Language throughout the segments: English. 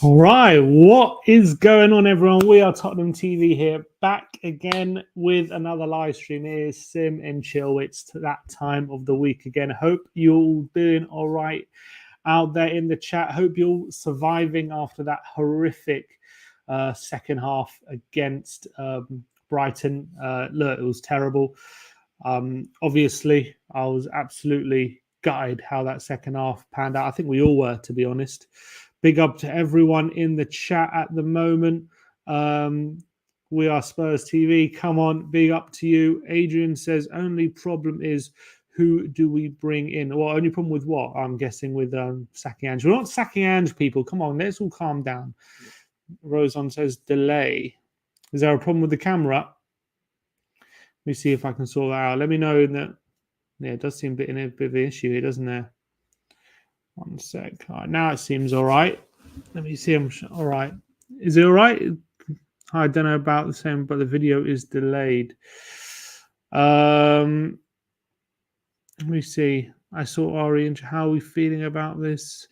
All right, what is going on, everyone? We are Tottenham TV here, back again with another live stream. It is Sim and Chill. It's that time of the week again. Hope you're all doing all right out there in the chat. Hope you're surviving after that horrific second half against Brighton. Look, it was terrible. Obviously, I was absolutely gutted how that second half panned out. I think we all were, to be honest. Big up to everyone in the chat at the moment. We are Spurs TV. Come on, big up to you. Adrian says, only problem is Who do we bring in? Well, only problem with what? I'm guessing with sacking Ange. We're not sacking Ange, people. Come on, let's all calm down. Rosan says delay. Is there a problem with the camera? Let me see if I can sort that out. Let me know that. Yeah, it does seem a bit of an issue here, doesn't there? 1 sec. All right, now it seems all right. Let me see. I'm all right. Is it all right? I don't know about the same, but the video is delayed. Let me see. I saw Ari and how are we feeling about this?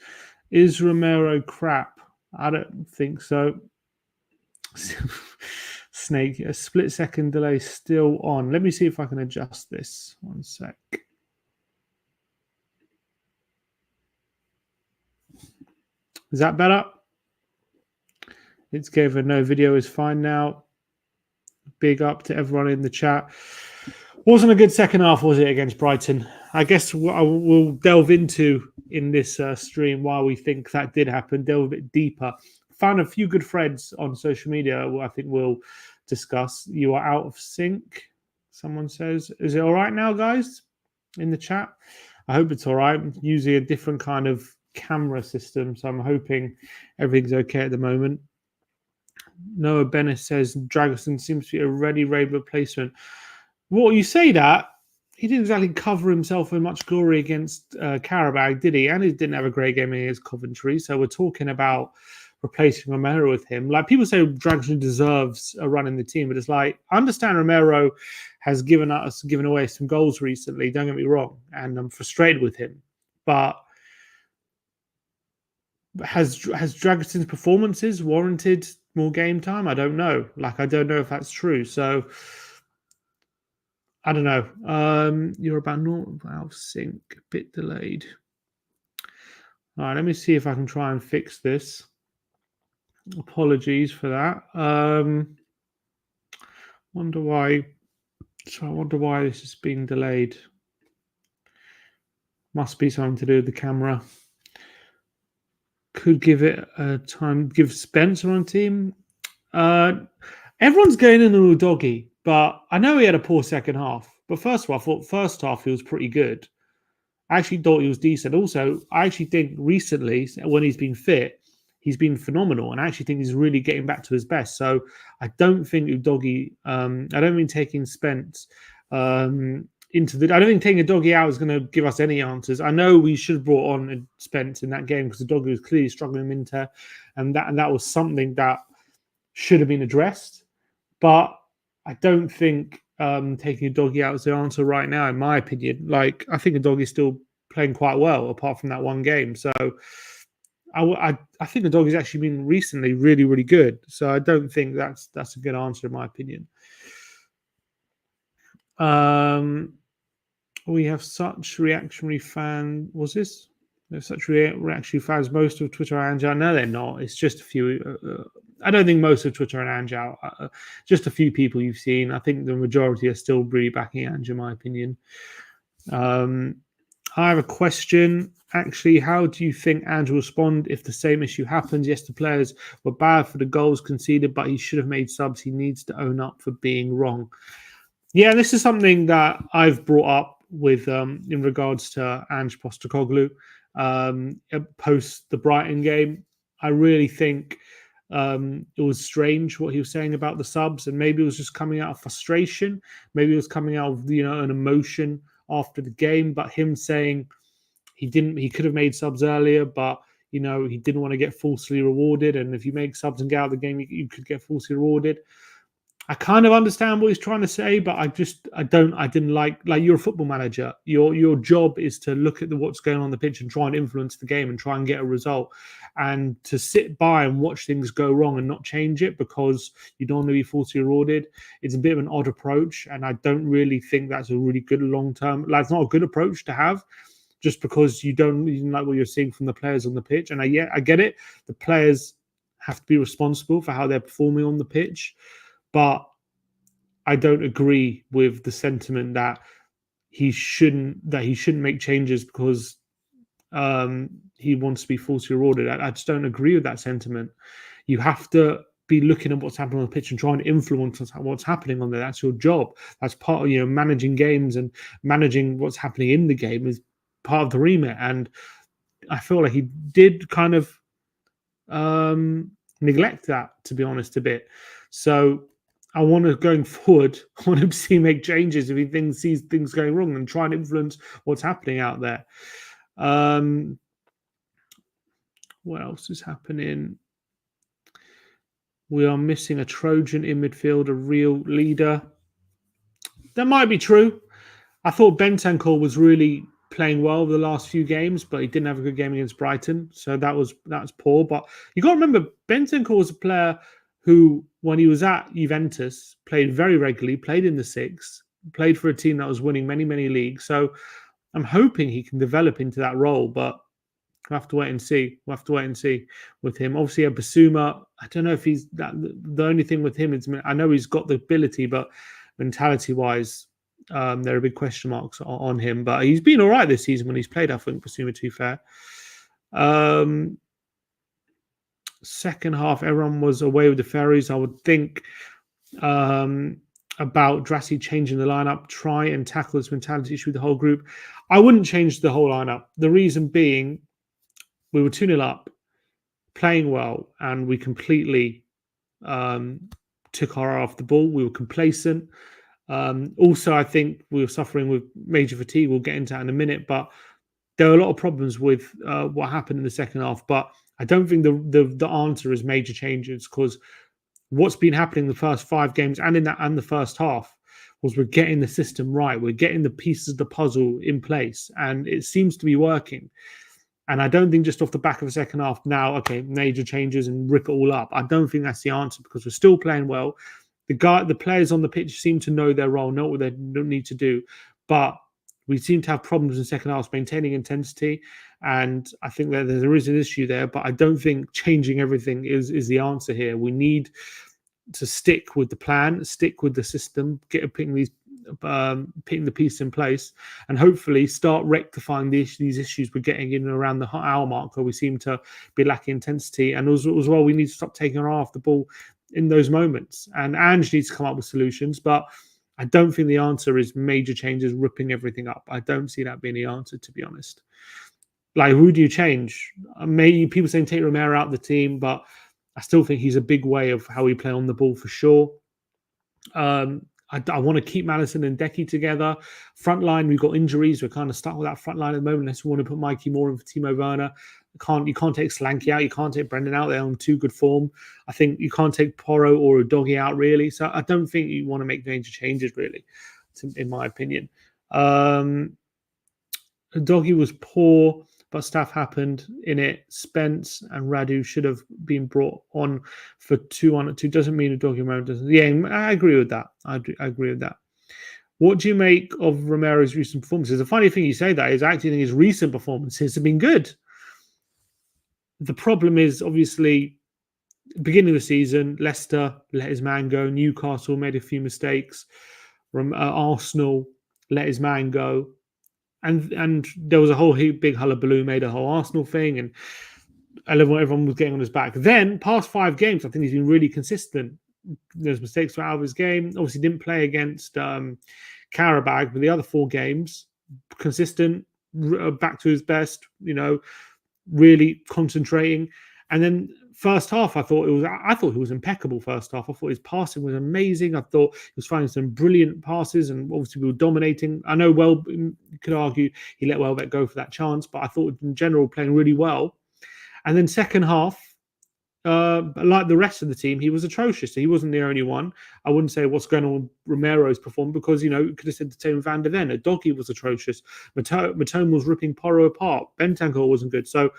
Is Romero crap? I don't think so. Snake, a split second delay still on. Let me see if I can adjust this. 1 sec. Is that better? It's given no video is fine now. Big up to everyone in the chat. Wasn't a good second half, was it, against Brighton? I guess we'll delve into in this stream why we think that did happen, delve a bit deeper. Found a few good threads on social media I think we'll discuss. You are out of sync, someone says. Is it all right now, guys, in the chat? I hope it's all right. I'm using a different kind of camera system, so I'm hoping everything's okay at the moment. Noah Bennett says Dragoson seems to be a ready-made replacement. Well, you say that, he didn't exactly cover himself in much glory against Karabag, did he? And he didn't have a great game against Coventry. So we're talking about replacing Romero with him. Like, people say Dragoson deserves a run in the team, but it's like, I understand Romero has given away some goals recently, don't get me wrong, and I'm frustrated with him. But has Dragoson's performances warranted more game time? I don't know. Like, I don't know if that's true. So I don't know. You're about not out of sync, a bit delayed. All right, let me see if I can try and fix this. Apologies for that. Wonder why. So I wonder why this is being delayed. Must be something to do with the camera. Could give it a time. Give Spencer on team. Everyone's going in a doggy, but I know he had a poor second half. But first of all, I thought first half he was pretty good. I actually thought he was decent. Also, I actually think recently, when he's been fit, he's been phenomenal. And I actually think he's really getting back to his best. So I don't think Udogie, I don't mean taking Spence into the. I don't think taking Udogie out is going to give us any answers. I know we should have brought on Spence in that game because Udogie was clearly struggling in Inter. And that was something that should have been addressed. But I don't think taking Udogie out is the answer right now, in my opinion. Like, I think Udogie's still playing quite well, apart from that one game. So I think Udogie's actually been recently really, really good. So I don't think that's a good answer, in my opinion. We have such reactionary fan. Was this? There's such reactionary fans. Most of Twitter are Ange out. No, they're not. It's just a few. I don't think most of Twitter are Ange out. Just a few people you've seen. I think the majority are still really backing Ange, in my opinion. I have a question. Actually, how do you think Ange will respond if the same issue happens? Yes, the players were bad for the goals conceded, but he should have made subs. He needs to own up for being wrong. Yeah, this is something that I've brought up with in regards to Ange Postecoglou post the Brighton game. I really think it was strange what he was saying about the subs, and maybe it was just coming out of frustration. Maybe it was coming out of an emotion after the game. But him saying he could have made subs earlier, but he didn't want to get falsely rewarded. And if you make subs and get out of the game, you could get falsely rewarded. I kind of understand what he's trying to say, but I didn't like you're a football manager. Your job is to look at what's going on the pitch and try and influence the game and try and get a result. And to sit by and watch things go wrong and not change it because you don't want to be falsely rewarded, it's a bit of an odd approach. And I don't really think that's a really good long-term, it's not a good approach to have just because you don't like what you're seeing from the players on the pitch. And I get it. The players have to be responsible for how they're performing on the pitch. But I don't agree with the sentiment that he shouldn't make changes because he wants to be falsely rewarded. I just don't agree with that sentiment. You have to be looking at what's happening on the pitch and trying to influence what's happening on there. That's your job. That's part of managing games and managing what's happening in the game is part of the remit. And I feel like he did kind of neglect that, to be honest, a bit. So I want to, going forward, I want to see him make changes if he sees things going wrong and try and influence what's happening out there. What else is happening? We are missing a Trojan in midfield, a real leader. That might be true. I thought Bentancur was really playing well the last few games, but he didn't have a good game against Brighton, so that's poor. But you got to remember, Bentancur was a player who, when he was at Juventus, played very regularly, played in the six, played for a team that was winning many, many leagues. So I'm hoping he can develop into that role, but we'll have to wait and see. We'll have to wait and see with him. Obviously, Basuma, I don't know if he's that. The only thing with him is, I know he's got the ability, but mentality-wise, there are big question marks on him. But he's been all right this season when he's played, I think, Basuma, to be fair. Second half, everyone was away with the ferries. I would think about Drassi changing the lineup, try and tackle this mentality issue with the whole group. I wouldn't change the whole lineup. The reason being, we were 2-0 up, playing well, and we completely took our eye off the ball. We were complacent. Also, I think we were suffering with major fatigue. We'll get into that in a minute, but there are a lot of problems with what happened in the second half. But I don't think the answer is major changes, because what's been happening in the first 5 games and the first half was we're getting the system right. We're getting the pieces of the puzzle in place, and it seems to be working. And I don't think just off the back of the second half now, okay, major changes and rip it all up. I don't think that's the answer, because we're still playing well. The players on the pitch seem to know their role, know what they need to do. But we seem to have problems in second half maintaining intensity. And I think that there is an issue there, but I don't think changing everything is the answer here. We need to stick with the plan, stick with the system, putting the piece in place, and hopefully start rectifying these issues we're getting in and around the hour mark, where we seem to be lacking intensity. And as well, we need to stop taking our eye off the ball in those moments. And Ange needs to come up with solutions, but I don't think the answer is major changes, ripping everything up. I don't see that being the answer, to be honest. Like, who do you change? Maybe people saying take Romero out of the team, but I still think he's a big way of how we play on the ball for sure. I want to keep Maddison and Decky together. Front line, we've got injuries. We're kind of stuck with that front line at the moment, unless we want to put Mikey Moore in for Timo Werner. You can't take Slanky out. You can't take Brendan out. They're on too good form. I think you can't take Porro or a Doggy out, really. So I don't think you want to make major changes, really, in my opinion. Doggy was poor, but stuff happened in it. Spence and Radu should have been brought on for 2-on-2. Doesn't mean a Doggy Romero doesn't. Yeah, I agree with that. I agree with that. What do you make of Romero's recent performances? The funny thing you say that is, I actually think his recent performances have been good. The problem is, obviously, beginning of the season, Leicester let his man go. Newcastle made a few mistakes. Arsenal let his man go. And there was a whole big hullabaloo, made a whole Arsenal thing, and everyone was getting on his back. Then, past 5 games, I think he's been really consistent. There's mistakes out of his game. Obviously, didn't play against Karabag, but the other 4 games, consistent, back to his best, really concentrating. And then first half, I thought he was impeccable. First half, I thought his passing was amazing. I thought he was finding some brilliant passes, and obviously we were dominating. I know, you could argue he let Welbeck go for that chance, but I thought in general playing really well. And then second half, like the rest of the team, he was atrocious. He wasn't the only one. I wouldn't say what's going on with Romero's performance, because, you could have said the same with Van der Ven. Doggy was atrocious. Matone was ripping Porro apart. Bentancur wasn't good. So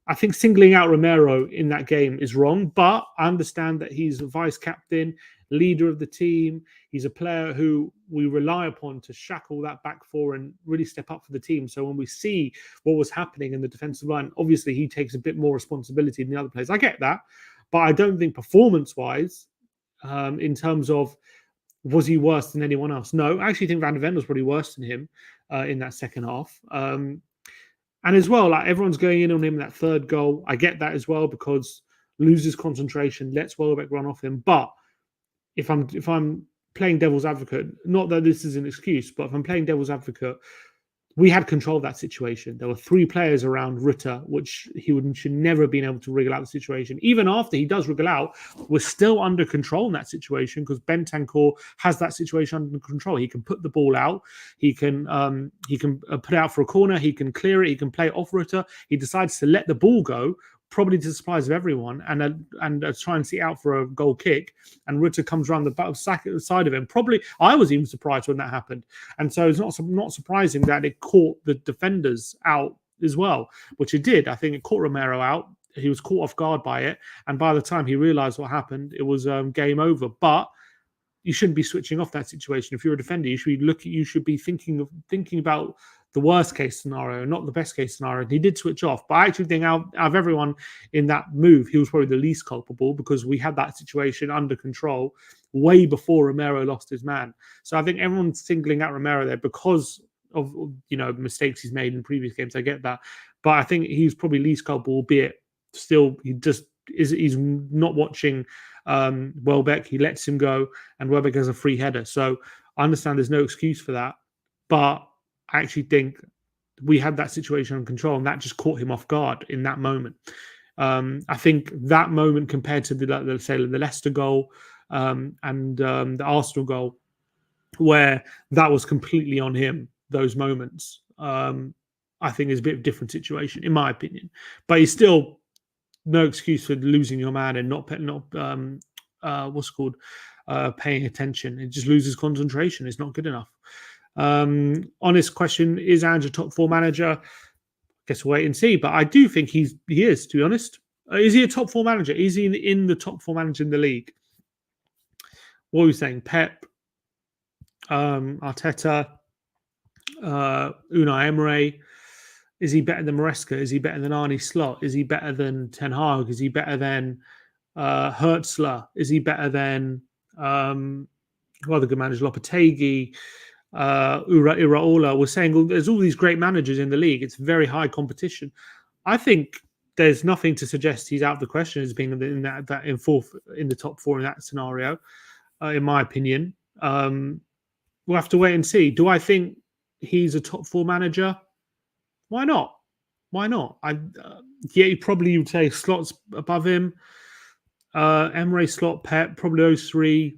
I think singling out Romero in that game is wrong, but I understand that he's a vice captain, leader of the team. He's a player who we rely upon to shackle that back four and really step up for the team. So when we see what was happening in the defensive line, obviously he takes a bit more responsibility than the other players. I get that, but I don't think performance-wise, in terms of was he worse than anyone else? No, I actually think Van der Ven was probably worse than him in that second half. And as well, like, everyone's going in on him in that third goal. I get that as well, because loses concentration, lets Welbeck run off him. But if I'm playing devil's advocate, not that this is an excuse, but if I'm playing devil's advocate, we had control of that situation. There were 3 players around Rutter, which should never have been able to wriggle out the situation. Even after he does wriggle out, we're still under control in that situation because Bentancur has that situation under control. He can put the ball out. He can put it out for a corner. He can clear it. He can play it off Rutter. He decides to let the ball go, probably to the surprise of everyone, and try and see out for a goal kick. And Rutter comes around the side of him. Probably, I was even surprised when that happened. And so it's not surprising that it caught the defenders out as well, which it did. I think it caught Romero out. He was caught off guard by it. And by the time he realized what happened, it was game over. But you shouldn't be switching off that situation. If you're a defender, you should be thinking about the worst case scenario, not the best case scenario. And he did switch off, but I actually think out of everyone in that move, he was probably the least culpable because we had that situation under control way before Romero lost his man. So I think everyone's singling out Romero there because of mistakes he's made in previous games. I get that, but I think he's probably least culpable, albeit still he's not watching Welbeck. He lets him go, and Welbeck has a free header. So I understand there's no excuse for that, but I actually think we had that situation under control, and that just caught him off guard in that moment. I think that moment compared to the Leicester goal and the Arsenal goal, where that was completely on him, those moments, I think is a bit of a different situation, in my opinion. But he's still no excuse for losing your man and not paying attention. It just loses concentration. It's not good enough. Honest question, is Ange a top 4 manager? Guess we'll wait and see. But I do think he is, to be honest. Is he a top 4 manager? Is he in the top 4 manager in the league? What are we saying? Pep, Arteta, Unai Emery. Is he better than Maresca? Is he better than Arne Slot? Is he better than Ten Hag? Is he better than Hertzler? Is he better than other good managers? Lopetegui, Iraola? We're saying there's all these great managers in the league. It's very high competition. I think there's nothing to suggest he's out of the question as being in the top 4 in that scenario. In my opinion, we'll have to wait and see. Do I think he's a top 4 manager? Why not? Why not? You would say Slot's above him. Emery, Slot, Pep, probably those 3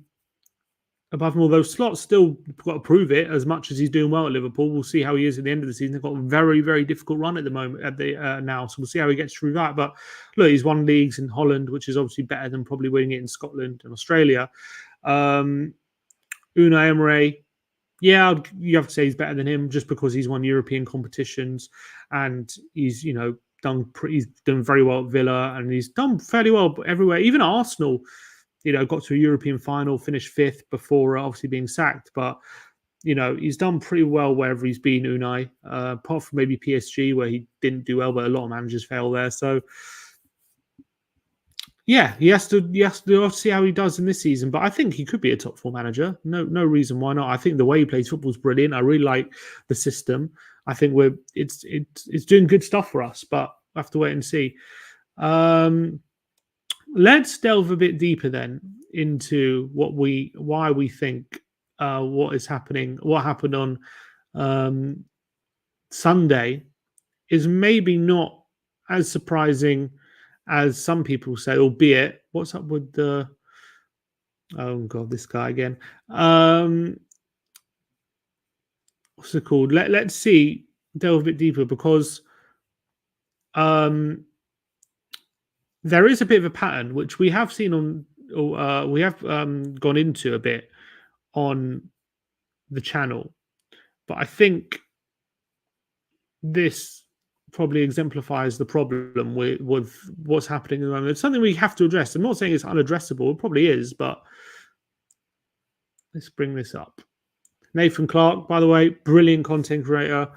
above him. Although Slot's still got to prove it as much as he's doing well at Liverpool. We'll see how he is at the end of the season. They've got a very, very difficult run at the moment now, so we'll see how he gets through that. But look, he's won leagues in Holland, which is obviously better than probably winning it in Scotland and Australia. Unai Emery, yeah, you have to say he's better than him just because he's won European competitions and he's done very well at Villa and he's done fairly well everywhere. Even Arsenal, got to a European final, finished 5th before obviously being sacked. But he's done pretty well wherever he's been. Unai, apart from maybe PSG where he didn't do well, but a lot of managers fail there. So yeah, he has to see how he does in this season. But I think he could be a top 4 manager. No reason why not. I think the way he plays football is brilliant. I really like the system. I think it's doing good stuff for us, but I have to wait and see. Let's delve a bit deeper then into why we think what is happening. What happened on Sunday is maybe not as surprising as some people say, albeit what's up with the this guy again. What's it called? Let's see, delve a bit deeper because there is a bit of a pattern which we have seen on we have gone into a bit on the channel, but I think this probably exemplifies the problem with what's happening at the moment. It's something we have to address. I'm not saying it's unaddressable. It probably is, but let's bring this up. Nathan Clark, by the way, brilliant content creator.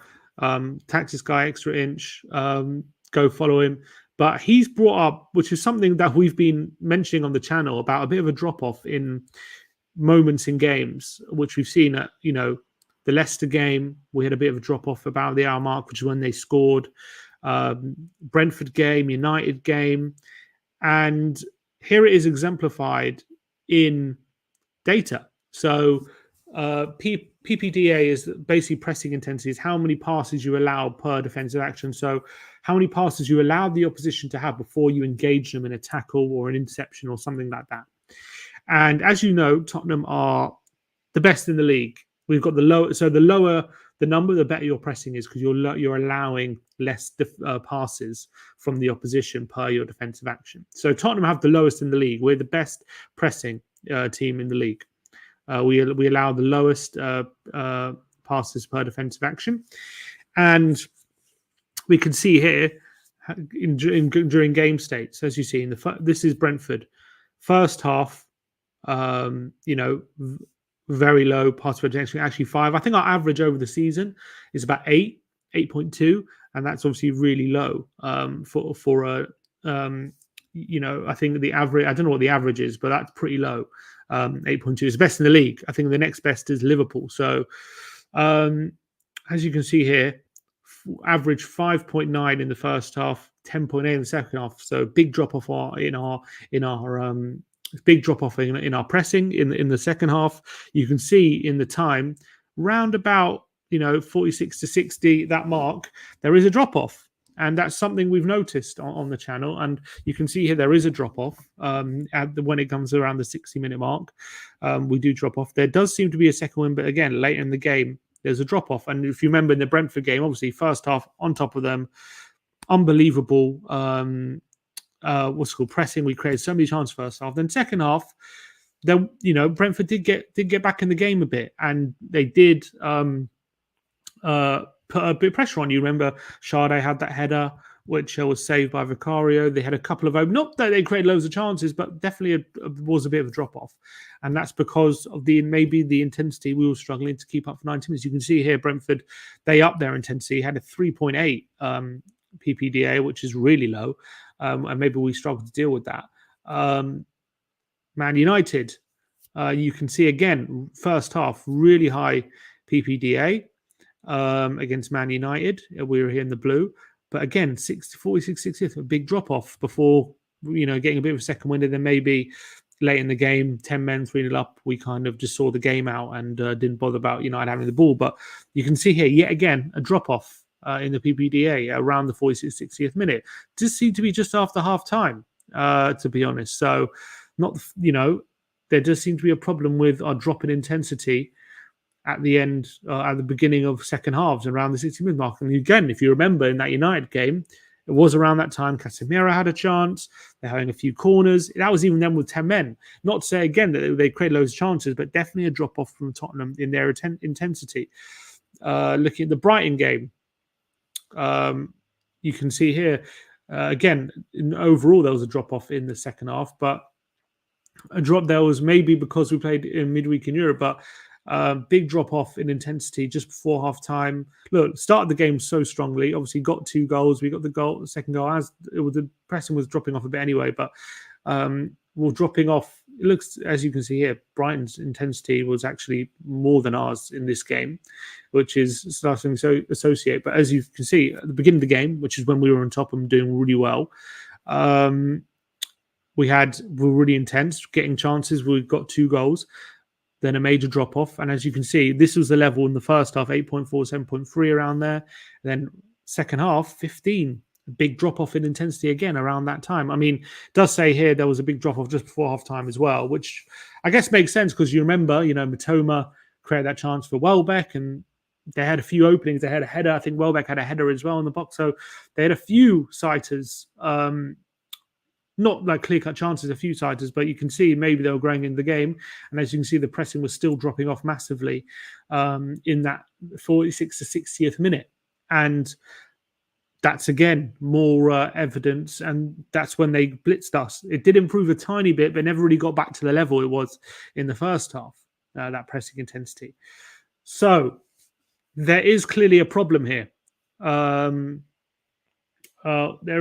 Taxis Guy, Extra Inch. Go follow him. But he's brought up, which is something that we've been mentioning on the channel, about a bit of a drop-off in moments in games, which we've seen at, the Leicester game. We had a bit of a drop-off about the hour mark, which is when they scored. Brentford game, United game. And here it is exemplified in data. So PPDA is basically pressing intensity, is how many passes you allow per defensive action. So how many passes you allow the opposition to have before you engage them in a tackle or an interception or something like that. And as you know, Tottenham are the best in the league. We've got the lower, so the lower the number, the better your pressing is, because you're allowing less passes from the opposition per your defensive action. So Tottenham have the lowest in the league. We're the best pressing team in the league. We allow the lowest passes per defensive action, and we can see here during game states, as you see in this is Brentford first half. Very low pass protection, actually 5. I think our average over the season is about 8.2, and that's obviously really low for a I think the average, I don't know what the average is, but that's pretty low. 8.2 is the best in the league. I think the next best is Liverpool. So as you can see here, average 5.9 in the first half, 10.8 in the second half. So big drop off in our big drop off in our pressing in the second half. You can see in the time round about 46 to 60, that mark, there is a drop off, and that's something we've noticed on the channel. And you can see here there is a drop off when it comes around the 60-minute mark. We do drop off. There does seem to be a second win, but again, later in the game there's a drop off. And if you remember in the Brentford game, obviously first half on top of them, unbelievable pressing. We created so many chances first half. Then second half, then Brentford did get back in the game a bit, and they did put a bit of pressure on you. Remember, Sade had that header which was saved by Vicario. They had a couple of, not that they created loads of chances, but definitely was a bit of a drop off, and that's because of maybe the intensity we were struggling to keep up for 90 minutes. You can see here Brentford, they upped their intensity, had a 3.8 PPDA, which is really low. And maybe we struggle to deal with that. Man United, you can see again, first half, really high PPDA against Man United. We were here in the blue. But again, 46, 60th, a big drop off before, getting a bit of a second wind. And then maybe late in the game, 10 men, 3-0 up, we kind of just saw the game out and didn't bother about United having the ball. But you can see here, yet again, a drop off in the PPDA around the 46th, 60th minute. Just seemed to be just after half time, to be honest. So, there does seem to be a problem with our drop in intensity at the end, at the beginning of second halves, around the 60-minute mark. And again, if you remember in that United game, it was around that time Casemiro had a chance. They're having a few corners. That was even then with 10 men. Not to say again that they created loads of chances, but definitely a drop off from Tottenham in their intensity. Looking at the Brighton game, you can see here again, overall there was a drop off in the second half, but a drop there was maybe because we played in midweek in Europe, but big drop off in intensity just before half time. Look, started the game so strongly, obviously got 2 goals. We got the second goal, as the pressing was dropping off a bit anyway, but we're dropping off. It looks, as you can see here, Brighton's intensity was actually more than ours in this game, which is starting to associate. But as you can see, at the beginning of the game, which is when we were on top and doing really well, we were really intense, getting chances. We got 2 goals, then a major drop off. And as you can see, this was the level in the first half, 8.4, 7.3 around there. And then second half, 15. Big drop off in intensity again around that time. I mean, it does say here there was a big drop off just before half time as well, which I guess makes sense because you remember, Matoma created that chance for Welbeck, and they had a few openings. They had a header. I think Welbeck had a header as well in the box. So they had a few sighters, not like clear-cut chances, a few sighters, but you can see maybe they were growing in the game. And as you can see, the pressing was still dropping off massively in that 46 to 60th minute. And that's, again, more evidence, and that's when they blitzed us. It did improve a tiny bit, but never really got back to the level it was in the first half, that pressing intensity. So there is clearly a problem here. There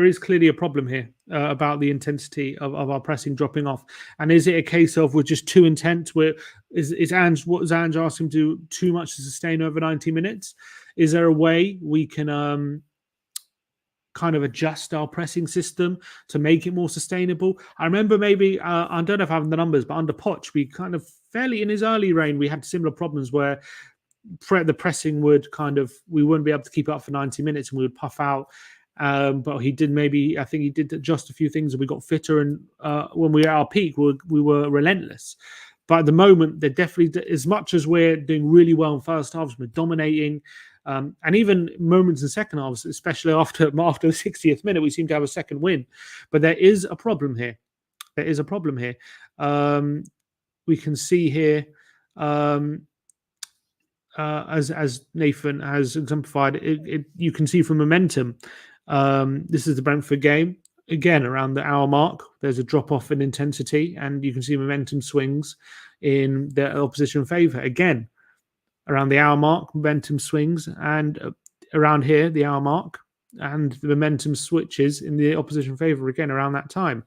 is clearly a problem here about the intensity of our pressing dropping off. And is it a case of we're just too intense? What is Ange asking to do too much to sustain over 90 minutes? Is there a way we can kind of adjust our pressing system to make it more sustainable. I remember maybe, I don't know if I have the numbers, but under Poch, we kind of fairly in his early reign, we had similar problems where the pressing would kind of, we wouldn't be able to keep it up for 90 minutes and we would puff out. But he did I think he did adjust a few things and we got fitter. And when we were at our peak, we were relentless. But at the moment, they're definitely, as much as we're doing really well in first halves, we're dominating. And even moments in second halves, especially after the 60th minute, we seem to have a second win. But there is a problem here. There is a problem here. We can see here, as Nathan has exemplified, you can see from momentum. This is the Brentford game. Again, around the hour mark, there's a drop off in intensity, and you can see momentum swings in the opposition favour. Again, around the hour mark, momentum swings, and around here, the hour mark, and the momentum switches in the opposition favour again around that time.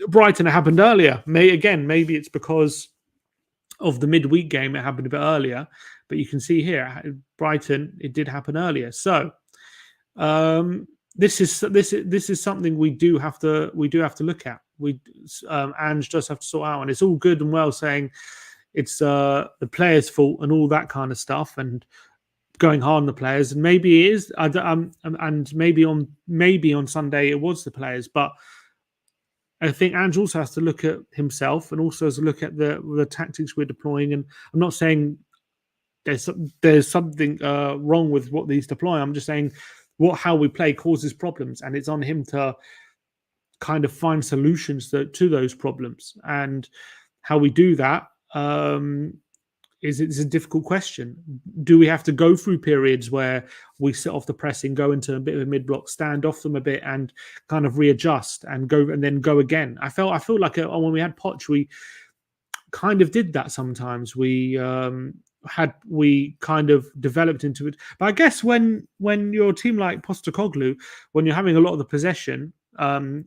Brighton, it happened earlier. Maybe it's because of the midweek game, it happened a bit earlier, but you can see here, Brighton, it did happen earlier. So this is something we do have to look at. Ange does have to sort out, and it's all good and well saying it's the players' fault and all that kind of stuff, and going hard on the players. And maybe it is, and maybe on Sunday it was the players, but I think Ange also has to look at himself and also has to look at the tactics we're deploying. And I'm not saying there's something wrong with what he's deploying. I'm just saying how we play causes problems, and it's on him to kind of find solutions to those problems. And how we do that is a difficult question. Do we have to go through periods where we sit off the pressing, go into a bit of a mid-block, stand off them a bit, and kind of readjust and then go again? I feel like when we had Poch, we kind of did that sometimes. We kind of developed into it. But I guess when you're a team like Postecoglou, when you're having a lot of the possession, and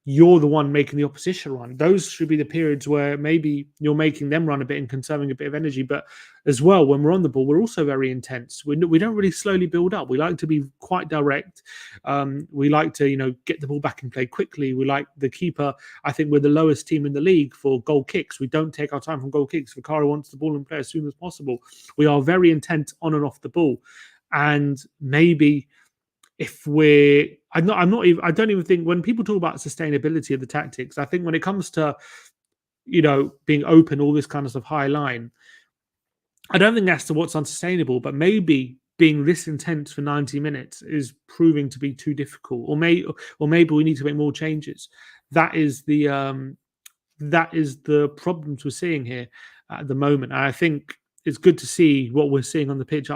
you're the one making the opposition run, those should be the periods where maybe you're making them run a bit and conserving a bit of energy. But as well, when we're on the ball, we're also very intense. We don't really slowly build up. We like to be quite direct. We like to get the ball back and play quickly. We like the keeper. I think we're the lowest team in the league for goal kicks. We don't take our time from goal kicks. Vicario wants the ball and play as soon as possible. We are very intent on and off the ball. And maybe if I don't even think, when people talk about sustainability of the tactics, I think when it comes to, being open, all this kind of stuff, high line, I don't think that's what's unsustainable, but maybe being this intense for 90 minutes is proving to be too difficult, or maybe we need to make more changes. That is the problems we're seeing here at the moment. And I think it's good to see what we're seeing on the pitch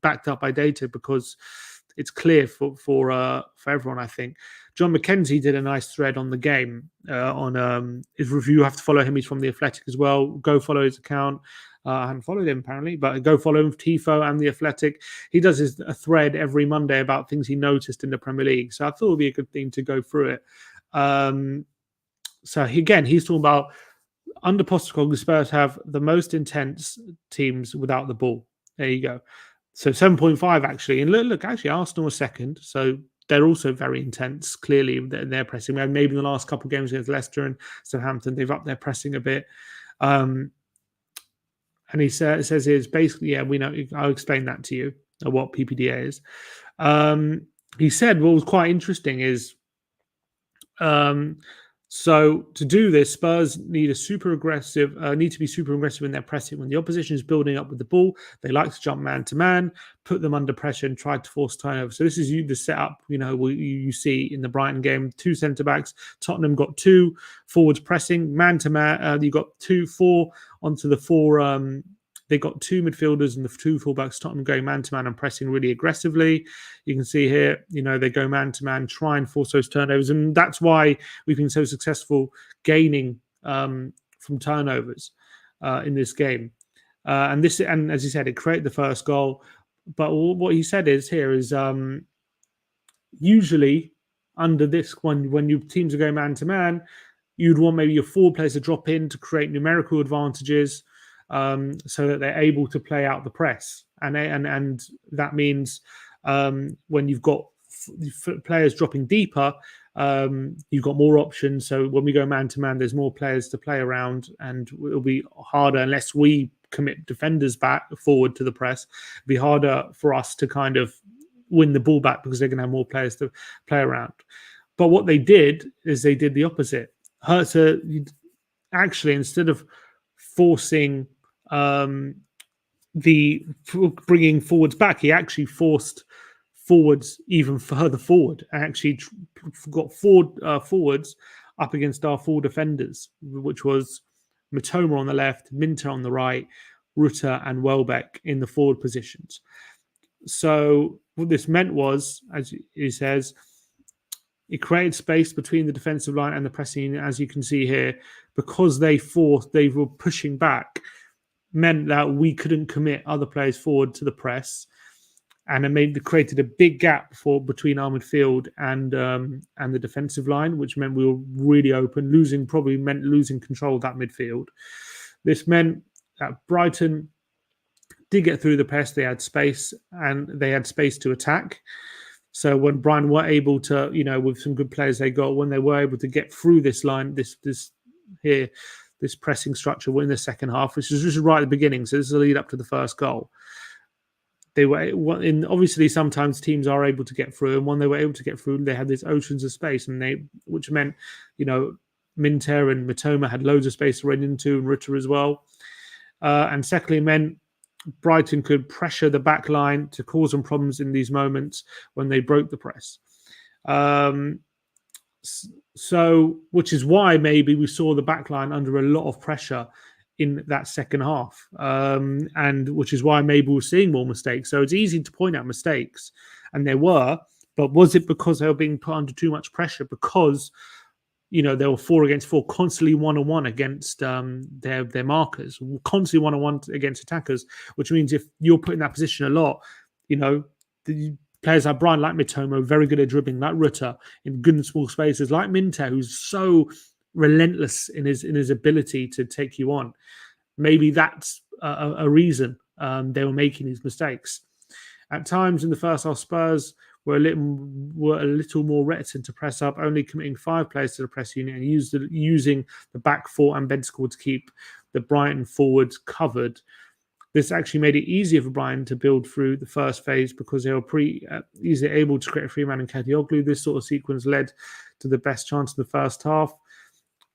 backed up by data, because it's clear for everyone. I think John McKenzie did a nice thread on the game on his review. You have to follow him. He's from The Athletic as well. Go follow his account. I haven't followed him apparently, but go follow him, Tifo and The Athletic. He does a thread every Monday about things he noticed in the Premier League. So I thought it would be a good thing to go through it. So he's talking about, under Postecoglou, the Spurs have the most intense teams without the ball. There you go. So 7.5 actually. And look, actually Arsenal was second. So they're also very intense, clearly, in their pressing. Maybe in the last couple of games against Leicester and Southampton, they've upped their pressing a bit. And he says it's basically, we know, I'll explain that to you, what PPDA is. He said what was quite interesting is, so to do this, Spurs need to be super aggressive in their pressing. When the opposition is building up with the ball, they like to jump man to man, put them under pressure, and try to force turnover. So this is the setup, you see in the Brighton game. 2 centre backs. Tottenham got 2 forwards pressing man to man. You got 4 onto the 4. They got 2 midfielders and the 2 fullbacks. Tottenham going man to man and pressing really aggressively. You can see here, they go man to man, try and force those turnovers, and that's why we've been so successful gaining from turnovers in this game. And as he said, it created the first goal. But what he said is usually under this, when your teams are going man to man, you'd want maybe your 4 players to drop in to create numerical advantages. So that they're able to play out the press, and that means When you've got players dropping deeper, you've got more options. So when we go man to man, there's more players to play around, and it'll be harder unless we commit defenders back forward to the press. It'll be harder for us to kind of win the ball back because they're going to have more players to play around. But what they did is they did the opposite. Hertha actually, instead of forcing the bringing forwards back, he actually forced forwards even further forward and actually got forwards up against our four defenders, which was Matoma on the left, Minter on the right, Rutter and Welbeck in the forward positions. So what this meant was, as he says, it created space between the defensive line and the pressing unit, as you can see here, because they were pushing back, meant that we couldn't commit other players forward to the press, and it created a big gap between our midfield and the defensive line, which meant we were really open. Probably meant losing control of that midfield. This meant that Brighton did get through the press. They had space, and they had space to attack. So when Brighton were able to, with some good players they got, when they were able to get through this line, this pressing structure in the second half, which was just right at the beginning. So this is a lead up to the first goal. They were obviously sometimes teams are able to get through, and when they were able to get through, they had these oceans of space, which meant, Minter and Matoma had loads of space to run into, and Rutter as well. And secondly, meant Brighton could pressure the back line to cause them problems in these moments when they broke the press. So, which is why maybe we saw the back line under a lot of pressure in that second half, and which is why maybe we're seeing more mistakes. So it's easy to point out mistakes, and there were, but was it because they were being put under too much pressure? Because they were 4 against 4, constantly 1-on-1 against their markers, constantly 1-on-1 against attackers, which means if you're put in that position a lot, the players like Brian, like Mitoma, very good at dribbling, like Rutter, in good and small spaces, like Minter, who's so relentless in his ability to take you on. Maybe that's a reason they were making these mistakes. At times in the first half, Spurs were a little more reticent to press up, only committing 5 players to the press unit and using the back 4 and Benskool to keep the Brighton forwards covered. This actually made it easier for Brighton to build through the first phase because they were easily able to create a free man in Kadioglu. This sort of sequence led to the best chance in the first half.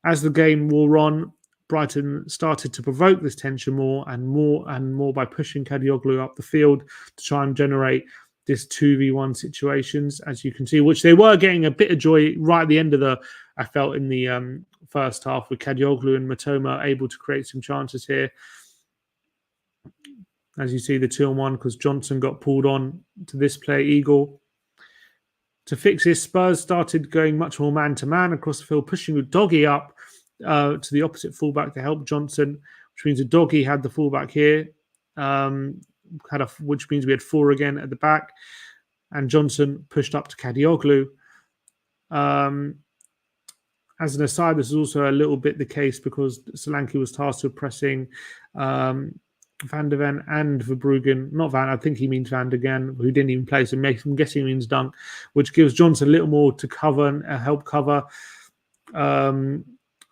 As the game wore on, Brighton started to provoke this tension more and more by pushing Kadioglu up the field to try and generate this 2v1 situations, as you can see, which they were getting a bit of joy right at the end of I felt in the first half, with Kadioglu and Matoma able to create some chances here. As you see, the 2-on-1, because Johnson got pulled on to this play, Eagle. To fix this, Spurs started going much more man-to-man across the field, pushing Udogie up to the opposite fullback to help Johnson, which means Udogie had the fullback here, which means we had 4 again at the back, and Johnson pushed up to Kadioglu. As an aside, this is also a little bit the case because Solanke was tasked with pressing Van der Ven and Verbruggen. Not Van, I think he means Van der Gen, who didn't even play, so I'm guessing he means Dunk, which gives Johnson a little more to cover and help cover.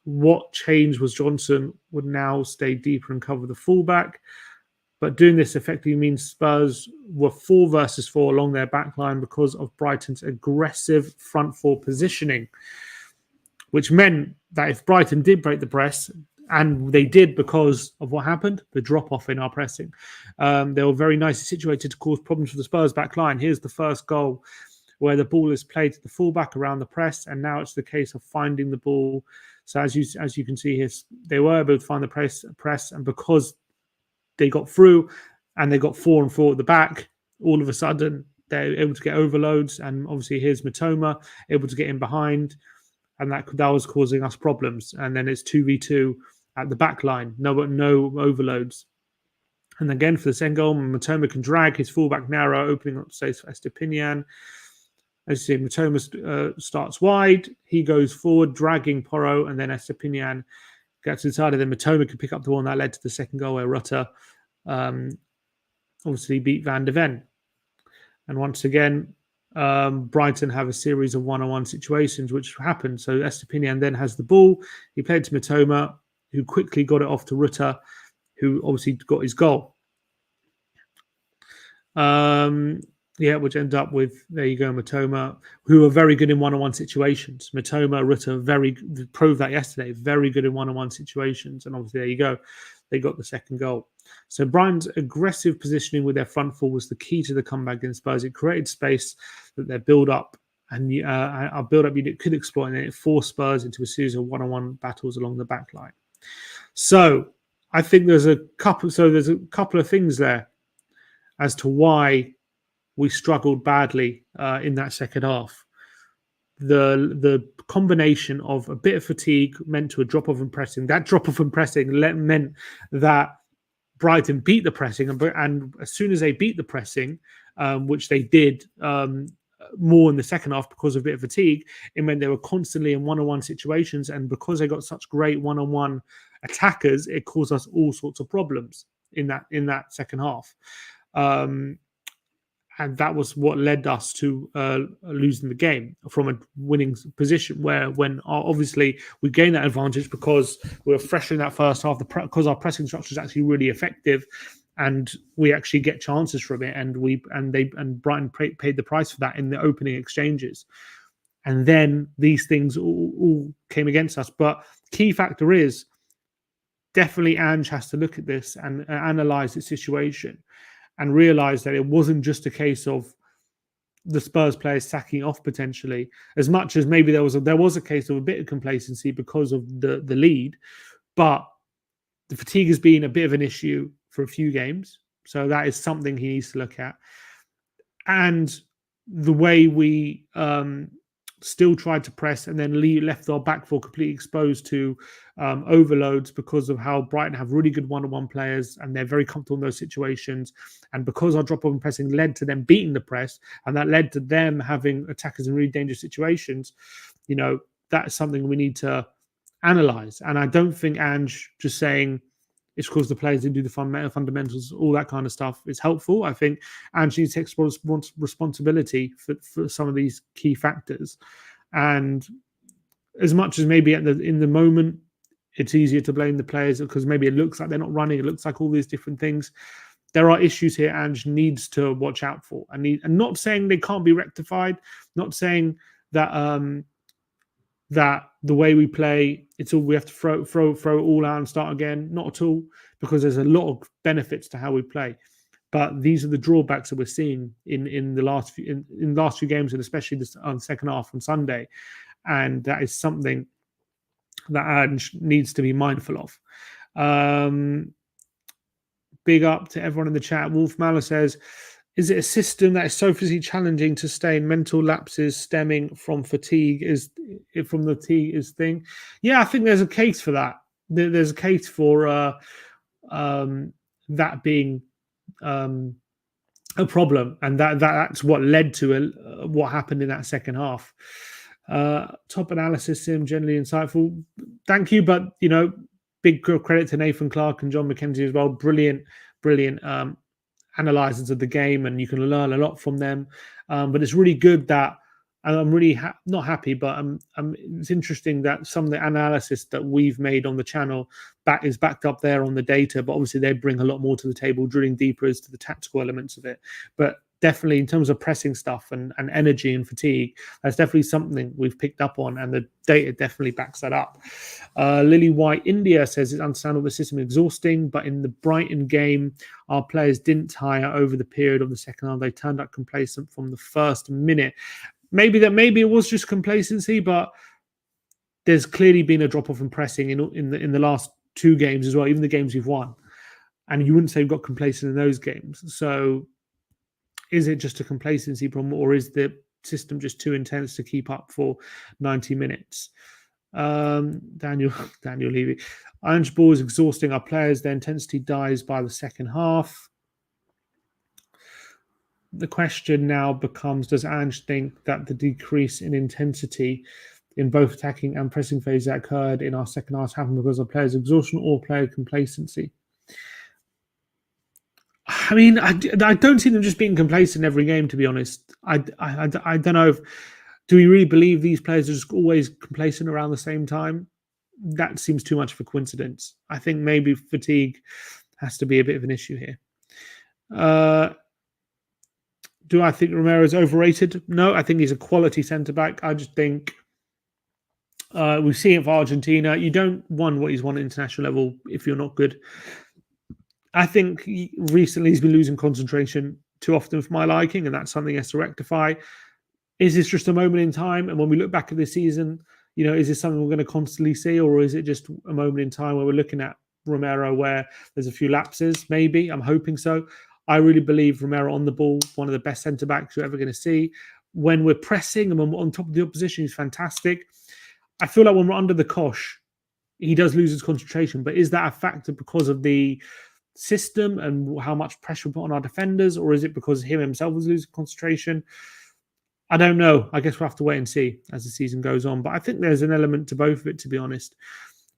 What changed was Johnson would now stay deeper and cover the fullback. But doing this effectively means Spurs were 4 versus 4 along their back line because of Brighton's aggressive front 4 positioning, which meant that if Brighton did break the press, and they did because of what happened, the drop-off in our pressing, they were very nicely situated to cause problems for the Spurs back line. Here's the first goal where the ball is played to the fullback around the press, and now it's the case of finding the ball. So as you can see here, they were able to find the press, and because they got through and they got 4 and 4 at the back, all of a sudden they're able to get overloads, and obviously here's Matoma able to get in behind, and that was causing us problems. And then it's 2v2 at the back line, no overloads. And again, for the second goal, Matoma can drag his fullback narrow, opening up space for Estepinian. As you see, Matoma starts wide, he goes forward, dragging Porro, and then Estepinian gets inside, and then Matoma can pick up the one that led to the second goal where Rutter obviously beat Van der Ven. And once again, Brighton have a series of one-on-one situations which happened. So Estepinian then has the ball. He played to Mitoma, who quickly got it off to Rutter, who obviously got his goal. Which end up with, there you go, Mitoma, who are very good in one-on-one situations. Mitoma, Rutter, proved that yesterday, very good in one-on-one situations. And obviously, there you go, they got the second goal. So Brighton's aggressive positioning with their front four was the key to the comeback against Spurs. It created space that their build-up and our build-up unit could exploit, and it forced Spurs into a series of one-on-one battles along the back line. So I think there's a couple of things there as to why we struggled badly in that second half. The combination of a bit of fatigue meant to a drop off in pressing. That drop off in pressing meant that Brighton beat the pressing, and as soon as they beat the pressing, which they did more in the second half because of a bit of fatigue, it meant they were constantly in one-on-one situations, and because they got such great one-on-one attackers, it caused us all sorts of problems in that second half. And that was what led us to losing the game from a winning position, when obviously we gained that advantage because we were fresh in that first half, because our pressing structure is actually really effective, and we actually get chances from it, and Brighton paid the price for that in the opening exchanges. And then these things all came against us. But key factor is definitely Ange has to look at this and analyze the situation, and realize that it wasn't just a case of the Spurs players sacking off potentially, as much as maybe there was a case of a bit of complacency because of the lead, but the fatigue has been a bit of an issue for a few games. So that is something he needs to look at. And the way we still tried to press and then left our back four completely exposed to overloads because of how Brighton have really good one-on-one players and they're very comfortable in those situations. And because our drop-off in pressing led to them beating the press, and that led to them having attackers in really dangerous situations, that is something we need to analyze. And I don't think Ange just saying it's because the players didn't do the fundamentals, all that kind of stuff is helpful. I think Ange needs to take responsibility for some of these key factors. And as much as maybe in the moment, it's easier to blame the players because maybe it looks like they're not running. It looks like all these different things. There are issues here Ange needs to watch out for. And not saying they can't be rectified, not saying that that the way we play, it's all we have to throw it all out and start again. Not at all, because there's a lot of benefits to how we play. But these are the drawbacks that we're seeing in the last few games, and especially this second half on Sunday. And that is something that Ange needs to be mindful of. Big up to everyone in the chat. Wolf Mallow says, is it a system that is so physically challenging to sustain mental lapses stemming from fatigue? Is thing? Yeah, I think there's a case for that. There's a case for that being a problem, and that's what led to what happened in that second half. Top analysis, Sim, generally insightful. Thank you, but big credit to Nathan Clark and John McKenzie as well. Brilliant analyzers of the game, and you can learn a lot from them. But it's really good that, and I'm really not happy, but it's interesting that some of the analysis that we've made on the channel is backed up there on the data. But obviously, they bring a lot more to the table, drilling deeper as to the tactical elements of it. But definitely, in terms of pressing stuff and energy and fatigue, that's definitely something we've picked up on, and the data definitely backs that up. Lily White India says it's understandable the system is exhausting, but in the Brighton game, our players didn't tire over the period of the second half. They turned up complacent from the first minute. Maybe it was just complacency, but there's clearly been a drop off in pressing in the last two games as well, even the games we've won. And you wouldn't say we've got complacent in those games. So is it just a complacency problem, or is the system just too intense to keep up for 90 minutes? Daniel Levy. Ange ball is exhausting our players. Their intensity dies by the second half. The question now becomes, does Ange think that the decrease in intensity in both attacking and pressing phase that occurred in our second half happened because of players' exhaustion or player complacency? I mean, I don't see them just being complacent every game. To be honest, I don't know if do we really believe these players are just always complacent around the same time? That seems too much of a coincidence. I think maybe fatigue has to be a bit of an issue here. Do I think Romero is overrated? No, I think he's a quality centre back. I just think we've seen it for Argentina. You don't won what he's won at international level if you're not good. I think recently he's been losing concentration too often for my liking, and that's something he has to rectify. Is this just a moment in time? And when we look back at this season, is this something we're going to constantly see, or is it just a moment in time where we're looking at Romero where there's a few lapses? Maybe. I'm hoping so. I really believe Romero on the ball, one of the best centre backs you're ever going to see. When we're pressing and when we're on top of the opposition, he's fantastic. I feel like when we're under the cosh, he does lose his concentration. But is that a factor because of the system and how much pressure we put on our defenders, or is it because him himself was losing concentration? I don't know. I guess we'll have to wait and see as the season goes on. But I think there's an element to both of it, to be honest.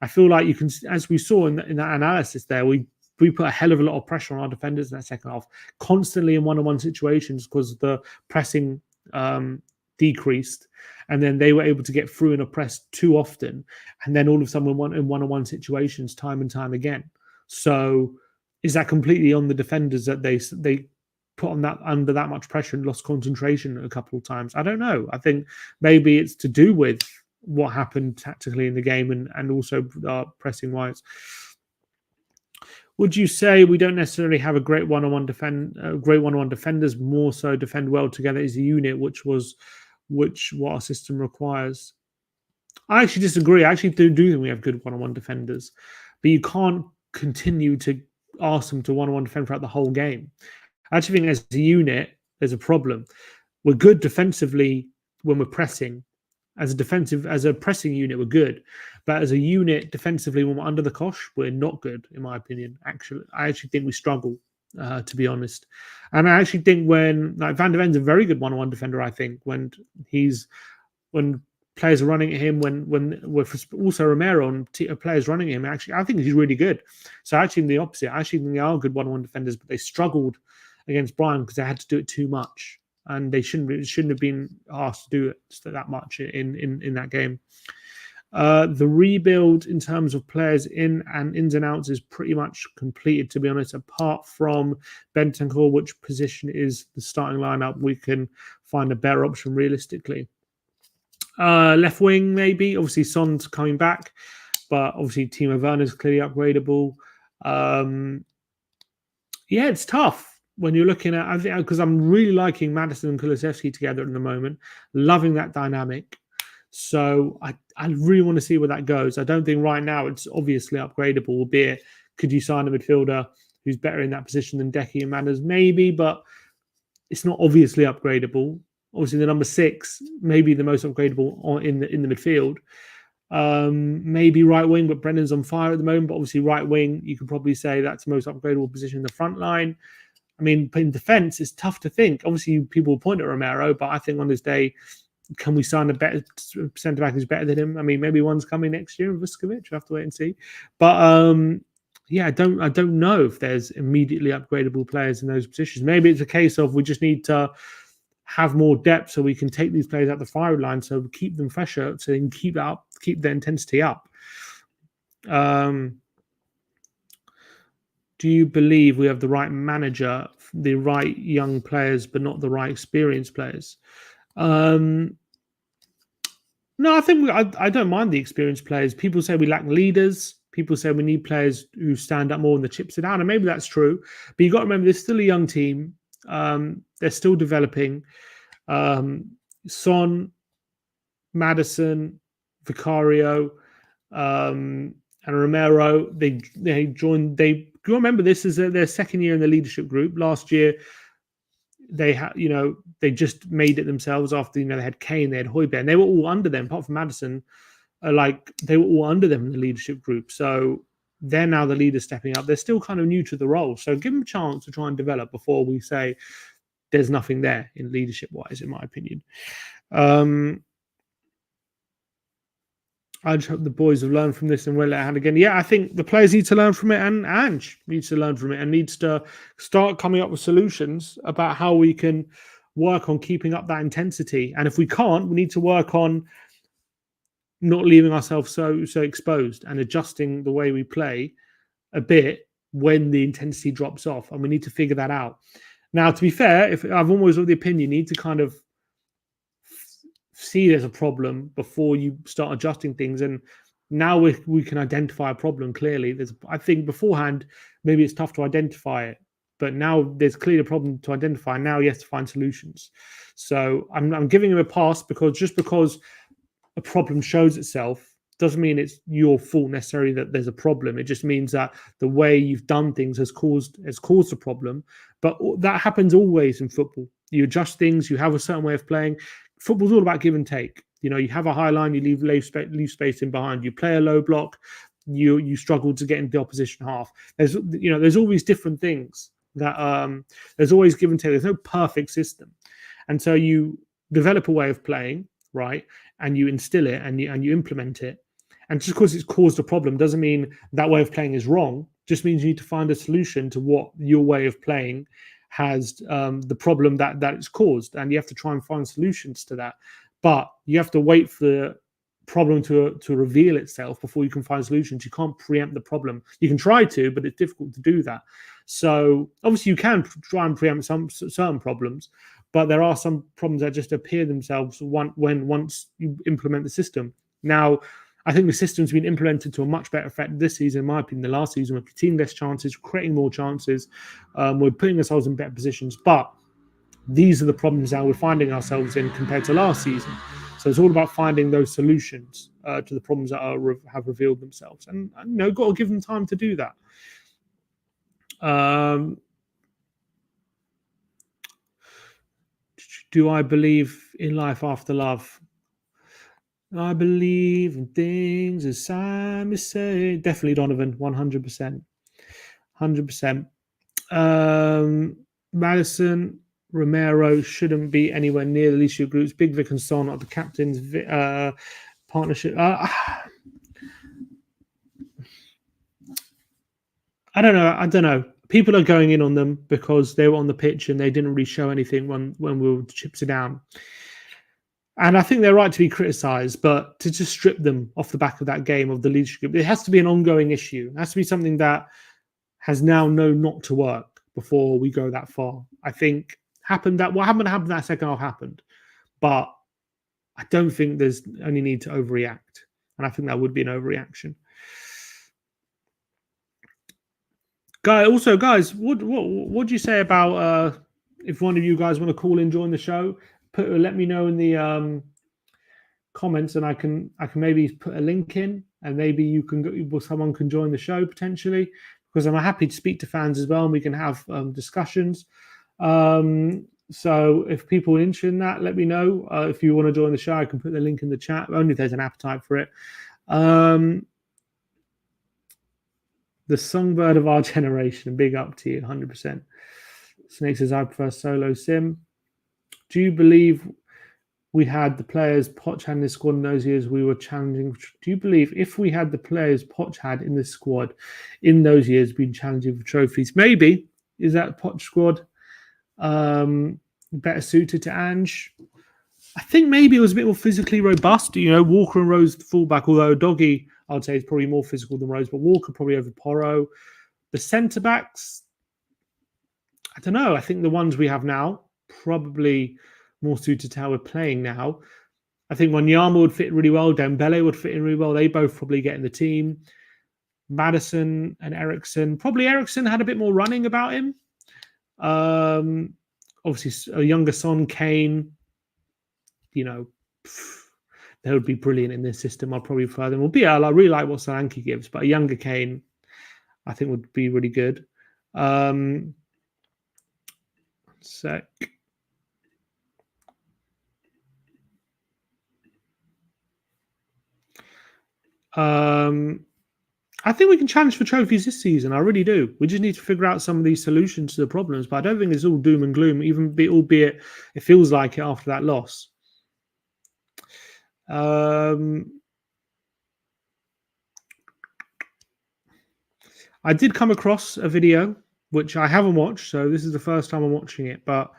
I feel like you can, as we saw in that analysis there, we put a hell of a lot of pressure on our defenders in that second half, constantly in one-on-one situations because the pressing decreased, and then they were able to get through in a press too often, and then all of a sudden in one-on-one situations time and time again. So is that completely on the defenders that they put on that under that much pressure and lost concentration a couple of times? I don't know. I think maybe it's to do with what happened tactically in the game and also pressing wise. Would you say we don't necessarily have a great one-on-one defenders, more so defend well together as a unit, which what our system requires? I actually disagree. I actually do think we have good one-on-one defenders, but you can't continue to ask them to one-on-one defend throughout the whole game. I actually think as a unit, there's a problem. We're good defensively when we're pressing. As a pressing unit, we're good. But as a unit, defensively, when we're under the cosh, we're not good, in my opinion. Actually, I actually think we struggle, to be honest. And I actually think when Van der Ven's a very good one-on-one defender, I think, when players are running at him, when also Romero and players running at him, actually, I think he's really good. So actually, the opposite. I actually think they are good one-on-one defenders, but they struggled against Brighton because they had to do it too much, and they shouldn't have been asked to do it that much in that game. The rebuild in terms of players ins and outs is pretty much completed, to be honest, apart from Bentancur, which position is the starting lineup. We can find a better option realistically. Left wing, maybe. Obviously, Son's coming back, but obviously Timo Werner's clearly upgradable. Yeah, it's tough when you're looking at, I think, because I'm really liking Maddison and Kulusevski together at the moment, loving that dynamic. So I really want to see where that goes. I don't think right now it's obviously upgradable, albeit could you sign a midfielder who's better in that position than Decky and Manners? Maybe, but it's not obviously upgradable. Obviously, the number 6 may be the most upgradable in the midfield. Maybe right wing, but Brennan's on fire at the moment. But obviously, right wing, you could probably say that's the most upgradable position in the front line. I mean, in defence, it's tough to think. Obviously, people will point at Romero, but I think on this day, can we sign a better centre back who's better than him? I mean, maybe one's coming next year, Vuskovic. We'll have to wait and see. But yeah, I don't know if there's immediately upgradable players in those positions. Maybe it's a case of we just need to have more depth so we can take these players out the firing line, so we keep them fresher, so they can keep their intensity up. Do you believe we have the right manager, the right young players, but not the right experienced players? No, I think I don't mind the experienced players. People say we lack leaders. People say we need players who stand up more when the chips are down, and maybe that's true. But you've got to remember, there's still a young team. They're still developing. Son, Maddison, Vicario, and Romero. They joined. You remember this is their second year in the leadership group. Last year, they had, they just made it themselves after, they had Kane, they had Højbjerg, and they were all under them, apart from Maddison. They were all under them in the leadership group. So they're now the leaders stepping up. They're still kind of new to the role. So give them a chance to try and develop before we say there's nothing there in leadership wise, in my opinion. I just hope the boys have learned from this and will let it hand again. Yeah, I think the players need to learn from it, and Ange needs to learn from it and needs to start coming up with solutions about how we can work on keeping up that intensity. And if we can't, we need to work on not leaving ourselves so exposed and adjusting the way we play a bit when the intensity drops off. And we need to figure that out. Now, to be fair, if I've always of the opinion, you need to kind of see there's a problem before you start adjusting things. And now we can identify a problem clearly. I think beforehand, maybe it's tough to identify it, but now there's clearly a problem to identify. Now he has to find solutions. So I'm giving him a pass because just because a problem shows itself doesn't mean it's your fault necessarily that there's a problem. It just means that the way you've done things has caused a problem. But that happens always in football. You adjust things. You have a certain way of playing. Football's all about give and take. You know, you have a high line, you leave space in behind. You play a low block, you struggle to get into the opposition half. There's all these different things that there's always give and take. There's no perfect system, and so you develop a way of playing, right? And you instill it and you implement it. And just because it's caused a problem doesn't mean that way of playing is wrong. Just means you need to find a solution to what your way of playing has the problem that it's caused, and you have to try and find solutions to that. But you have to wait for the problem to reveal itself before you can find solutions. You can't preempt the problem. You can try to, but it's difficult to do that. So obviously you can try and preempt some certain problems, but there are some problems that just appear themselves once you implement the system. Now, I think the system's been implemented to a much better effect this season, in my opinion, than last season. We're creating less chances, creating more chances. We're putting ourselves in better positions. But these are the problems that we're finding ourselves in compared to last season. So it's all about finding those solutions to the problems that have revealed themselves. And got to give them time to do that. Do I believe in life after love? I believe in things as Sam is saying. Definitely Donovan, 100%. 100%. Madison, Romero shouldn't be anywhere near the leadership groups. Big Vic and Son are the captains' partnership. I don't know. People are going in on them because they were on the pitch and they didn't really show anything when we were chips it down. And I think they're right to be criticised, but to just strip them off the back of that game of the leadership group, it has to be an ongoing issue. It has to be something that has now known not to work before we go that far. I think what happened that second half happened, but I don't think there's any need to overreact, and I think that would be an overreaction. Guys, what do you say about if one of you guys want to call in, join the show? Let me know in the comments, and I can maybe put a link in, and maybe someone can join the show potentially, because I'm happy to speak to fans as well, and we can have discussions. So if people are interested in that, let me know. If you want to join the show, I can put the link in the chat, only if there's an appetite for it. The songbird of our generation, big up to you, 100%. Snake says, I prefer solo sim. Do you believe we had the players Poch had in the squad in those years we were challenging? Do you believe if we had the players Poch had in the squad in those years, been challenging for trophies? Maybe. Is that Poch squad better suited to Ange? I think maybe it was a bit more physically robust. Walker and Rose fullback, although Doggy, I would say, is probably more physical than Rose, but Walker probably over Porro. The centre backs, I don't know. I think the ones we have now probably more suited to how we're playing now. I think Wanyama would fit really well. Dembele would fit in really well. They both probably get in the team. Maddison and Eriksson. Probably Eriksson had a bit more running about him. Obviously, a younger Son, Kane. They would be brilliant in this system. I'd probably prefer them. I really like what Solanke gives, but a younger Kane, I think, would be really good. Sec. I think we can challenge for trophies this season. I really do. We just need to figure out some of these solutions to the problems. But I don't think it's all doom and gloom, albeit it feels like it after that loss. I did come across a video which I haven't watched, so this is the first time I'm watching it, but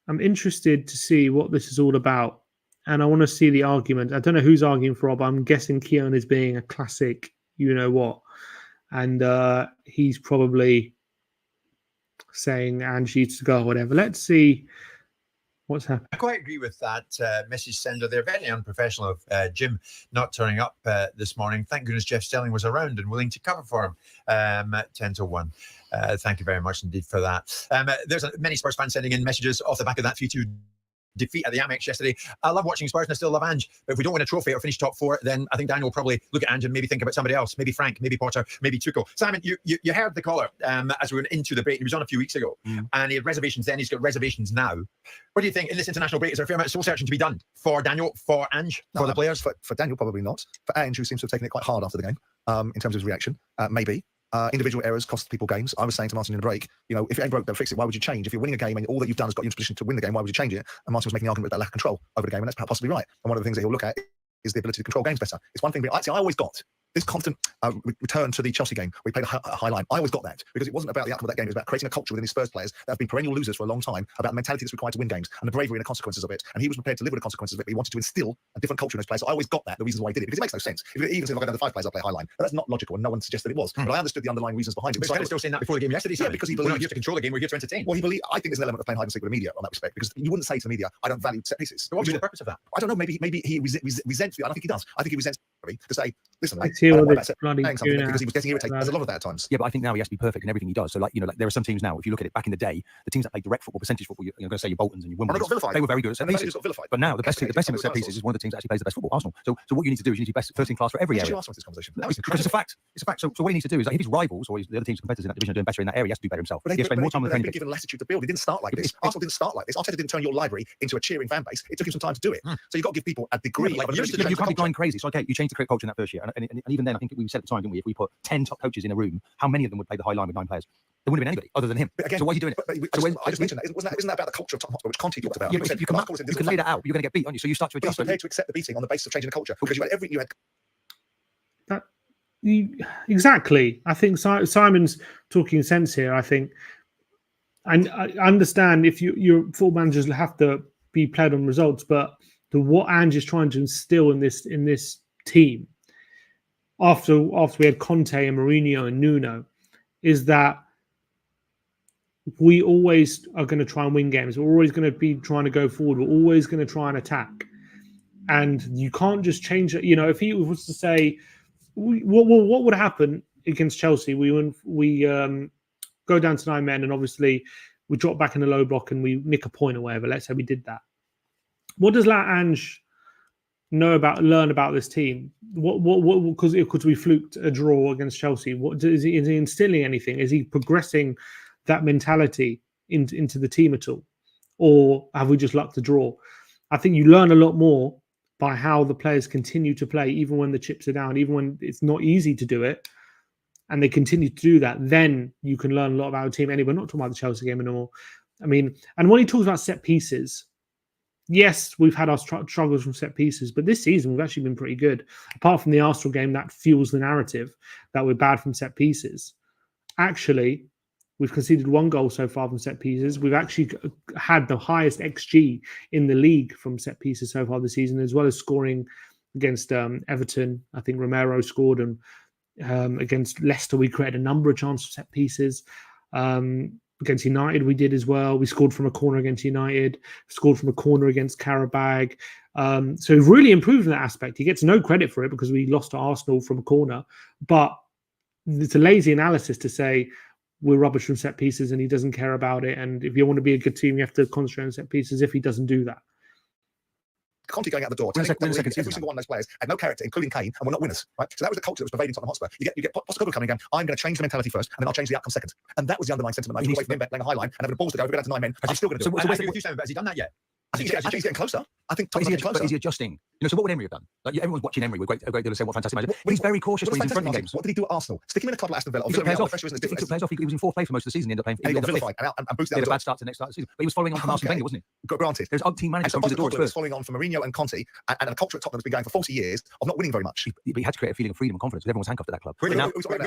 I'm interested to see what this is all about. And I want to see the argument. I don't know who's arguing for it, but I'm guessing Keown is being a classic, you know what. And he's probably saying Ange needs to go or whatever. Let's see what's happening. I quite agree with that message sender there. Very unprofessional of Jim not turning up this morning. Thank goodness Jeff Stelling was around and willing to cover for him at 10 to 1. Thank you very much indeed for that. There's many Spurs fans sending in messages off the back of that 3-2 defeat at the Amex yesterday. I love watching Spurs and I still love Ange. But if we don't win a trophy or finish top 4, then I think Daniel will probably look at Ange and maybe think about somebody else. Maybe Frank, maybe Potter, maybe Tuchel. Simon, you heard the caller as we went into the break. He was on a few weeks ago and he had reservations then. He's got reservations now. What do you think in this international break? Is there a fair amount of soul searching to be done for Daniel, for Ange, for the players? For Daniel, probably not. For Ange, who seems to have taken it quite hard after the game in terms of his reaction, maybe. Individual errors cost people games. I was saying to Martin in the break, if it ain't broke, don't fix it. Why would you change? If you're winning a game and all that you've done has got you in a position to win the game, why would you change it? And Martin was making the argument about lack of control over the game, and that's possibly right. And one of the things that he'll look at is the ability to control games better. It's one thing, but actually I always got this constant return to the Chelsea game. We played a high line. I always got that because it wasn't about the outcome of that game. It was about creating a culture within his Spurs players that have been perennial losers for a long time, about the mentality that's required to win games and the bravery and the consequences of it. And he was prepared to live with the consequences of it, but he wanted to instill a different culture in those players. So I always got that, the reasons why he did it, because it makes no sense. If it even seems like I go down to 5 players, I'll play high line. But that's not logical, and no one suggested it was. But I understood the underlying reasons behind it. But he was still saying that before the game yesterday. Yeah, because he believes we're not here to control the game, we're here to entertain. Well, I think there's an element of playing hide and seek with the media on that respect, because you wouldn't say to the media, I don't value set pieces. But what's the purpose of that? I don't know. Maybe he resents. I don't think he does. I think he resents to say, listen, mate, because he was getting irritated. There's a lot of that at times. Yeah, but I think now he has to be perfect in everything he does. So, there are some teams now, if you look at it back in the day, the teams that played direct football, percentage football, you're going to say your Boltons and your Wimbledons, they were very good at set pieces. But now the best team at set pieces is one of the teams that actually plays the best football, Arsenal. So what you need to do is you need to be first in class for every area. Because it's a fact. It's a fact. So what he needs to do is, if his rivals or the other team's competitors in that division are doing better in that area, he has to do better himself. But he spent more time on the training. Given latitude to build. It didn't start like this. Arsenal didn't start like this. Arteta didn't turn your library into a cheering fan base. It took him some time to do it. So you've got to give people a degree of you can't be going crazy. So you change the cricket culture in that first year, and even then, I think we said at the time, didn't we? If we put 10 top coaches in a room, how many of them would play the high line with 9 players? There wouldn't have been anybody other than him. Again, so why is he doing it? I just mentioned that. Isn't that about the culture of Tottenham Hotspur, which Conte talked about? Yeah, you can lay that out, but you're going to get beat, aren't you? So you start to adjust. But he's prepared to accept the beating on the basis of changing the culture, because you had exactly. I think Simon's talking sense here. I think, and I understand if your football managers have to be played on results, but what Ange is trying to instill in this team after we had Conte and Mourinho and Nuno is that we always are going to try and win games. We're always going to be trying to go forward. We're always going to try and attack. And you can't just change it. If he was to say, what would happen against Chelsea? We go down to 9 men, and obviously we drop back in the low block and we nick a point or whatever. Let's say we did that. What does Ange learn about this team? Because we fluked a draw against Chelsea. Is he instilling anything? Is he progressing that mentality into the team at all, or have we just lucked the draw? I think you learn a lot more by how the players continue to play, even when the chips are down, even when it's not easy to do it, and they continue to do that. Then you can learn a lot about the team. Anyway, we're not talking about the Chelsea game anymore. I mean, and when he talks about set pieces, yes, we've had our struggles from set pieces, but this season we've actually been pretty good. Apart from the Arsenal game, that fuels the narrative that we're bad from set pieces. Actually, we've conceded 1 goal so far from set pieces. We've actually had the highest XG in the league from set pieces so far this season, as well as scoring against Everton. I think Romero scored, and against Leicester, we created a number of chances for set pieces. Against United, we did as well. We scored from a corner against United, scored from a corner against Qarabag. So we've really improved in that aspect. He gets no credit for it because we lost to Arsenal from a corner. But it's a lazy analysis to say we're rubbish from set pieces and he doesn't care about it. And if you want to be a good team, you have to concentrate on set pieces if he doesn't do that. Conte going out the door, every single one of those players had no character, including Kane, and we're not winners, right? So that was the culture that was pervading Tottenham Hotspur. You get Postecoglou coming and going, I'm going to change the mentality first, and then I'll change the outcome second. And that was the underlying sentiment. I moved away from him playing a high line and having the balls to go, we're down to 9 men. I'm still going to do it. Has he done that yet? I think he's getting closer. I think Tottenham's getting closer. But is he adjusting? You know, so what would Emery have done? Like, everyone's watching Emery with a great deal of saying what fantastic manager. He's very cautious when he's in front of games. What did he do at Arsenal? Stick him in a club like Aston Villa. He took players off. He took players off. He was in fourth place for most of the season. He ended up playing. And he got vilified and boosted He had a out. bad start to the next start of the season. But he was following on from Arsene Wenger, wasn't he? Granted. There's team managers And coming through the door. was following on from Mourinho and Conte, and a culture at Tottenham has been going for 40 years of not winning very much. But he had to create a feeling of freedom and confidence because everyone was handcuffed to that club. Where do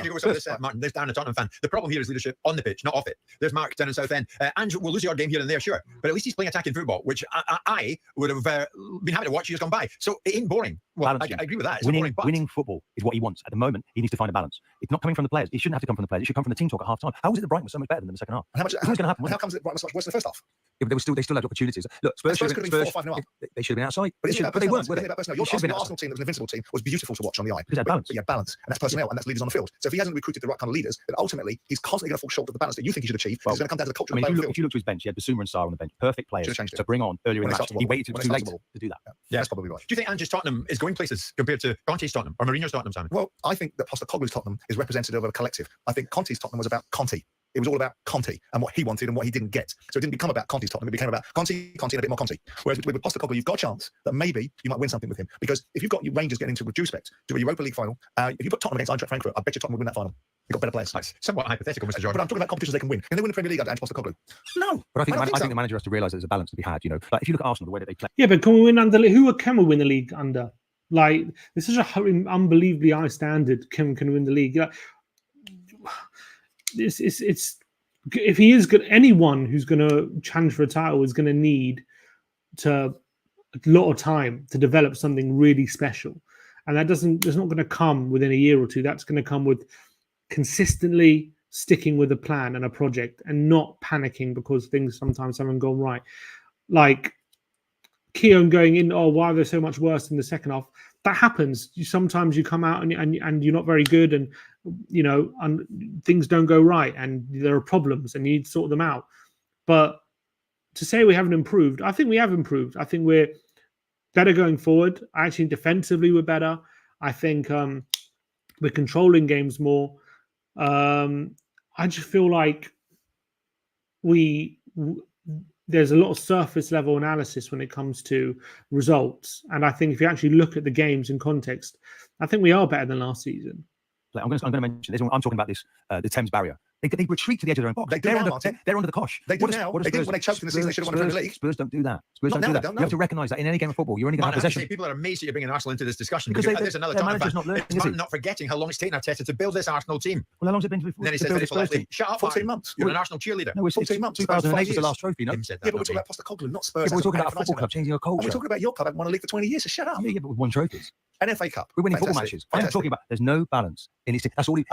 you go with this, Martin? There's down a Tottenham fan. The problem here is leadership on the pitch, not off it. There's Mark down in Southend. Andrew will lose the odd game here and there, sure, but at least he's playing attacking football, which I would have been happy to watch years gone by. So it ain't boring. Well, I agree with that. It's winning football is what he wants. At the moment, he needs to find a balance. It's not coming from the players. It shouldn't have to come from the players. It should come from the team talk at half time. How was it that Brighton was so much better than the second half? And how going to happen? How comes it Brighton was much worse in the first half? Yeah, but they still had opportunities. Look, Spurs could have been 4-5-0 up. They should have been outside. But they weren't. Your Arsenal team that was an invincible team was beautiful to watch on the eye. Because they had balance. But you had balance, and that's personnel, and that's leaders on the field. So if he hasn't recruited the right kind of leaders, then ultimately he's constantly going to fall short of the balance that you think he should achieve. It's going to come down to the culture. I mean, if you look to his bench, he had Basuma and Sarr on the bench, perfect players to bring on earlier in the match. He waited too late to do that. Yeah, that's probably right. Do you think Ange's Tottenham is going places compared to Conte's Tottenham or Mourinho's Tottenham, Simon? Well, I think that Postecoglou's Tottenham is representative of a collective. I think Conte's Tottenham was about Conte. It was all about Conte and what he wanted and what he didn't get. So it didn't become about Conte's Tottenham. It became about Conte, and a bit more Conte. Whereas with Postecoglou, you've got a chance that maybe you might win something with him. Because if you've got your Rangers getting into, with due respect, to a Europa League final, if you put Tottenham against Eintracht Frankfurt, I bet you Tottenham would win that final. You've got better players. That's somewhat hypothetical, Mr. Jordan. But I'm talking about competitions they can win. Can they win the Premier League under Ange Postecoglou? No. But I think the manager has to realise there's a balance to be had. You know, like if you look at Arsenal, the way that they play. Yeah, but can we win under? Can we win the league under? Like, this is an unbelievably high standard. Can we win the league? Like, it's if he is good, anyone who's going to challenge for a title is going to need a lot of time to develop something really special, and that's not going to come within a year or two. That's going to come with consistently sticking with a plan and a project, and not panicking because things sometimes haven't gone right. Like Keown going in, why are they so much worse in the second half? That happens. Sometimes you come out and you're not very good, and things don't go right, and there are problems, and you need to sort them out. But to say we haven't improved, I think we have improved. I think we're better going forward. Actually, defensively, we're better. I think we're controlling games more. I just feel like there's a lot of surface level analysis when it comes to results. And I think if you actually look at the games in context, I think we are better than last season. I'm going to mention this. I'm talking about this, the Thames barrier. They retreat to the edge of their own box. They're under the cosh. They do now. They did when they choked in the season. They should have won the Premier League. Spurs don't do that. Spurs don't do that. You have to recognise that in any game of football, you're only going to have possession. People are amazed that you're bringing Arsenal into this discussion because there's another Tottenham fan not forgetting how long it's taken Arteta to build this Arsenal team. Well, how long has it been to then he says very politely, shut up, 14 months. You're an Arsenal cheerleader. No, it's 14 months. 2008 was the last trophy, no? Yeah, but we're talking about Postecoglou, not Spurs. We're talking about a football club changing a culture. We're talking about your club having won a league for 20 years, so shut up. Yeah, but we've won trophies. An FA Cup. We're winning football matches. I'm talking about there's no balance in his team. That's all. If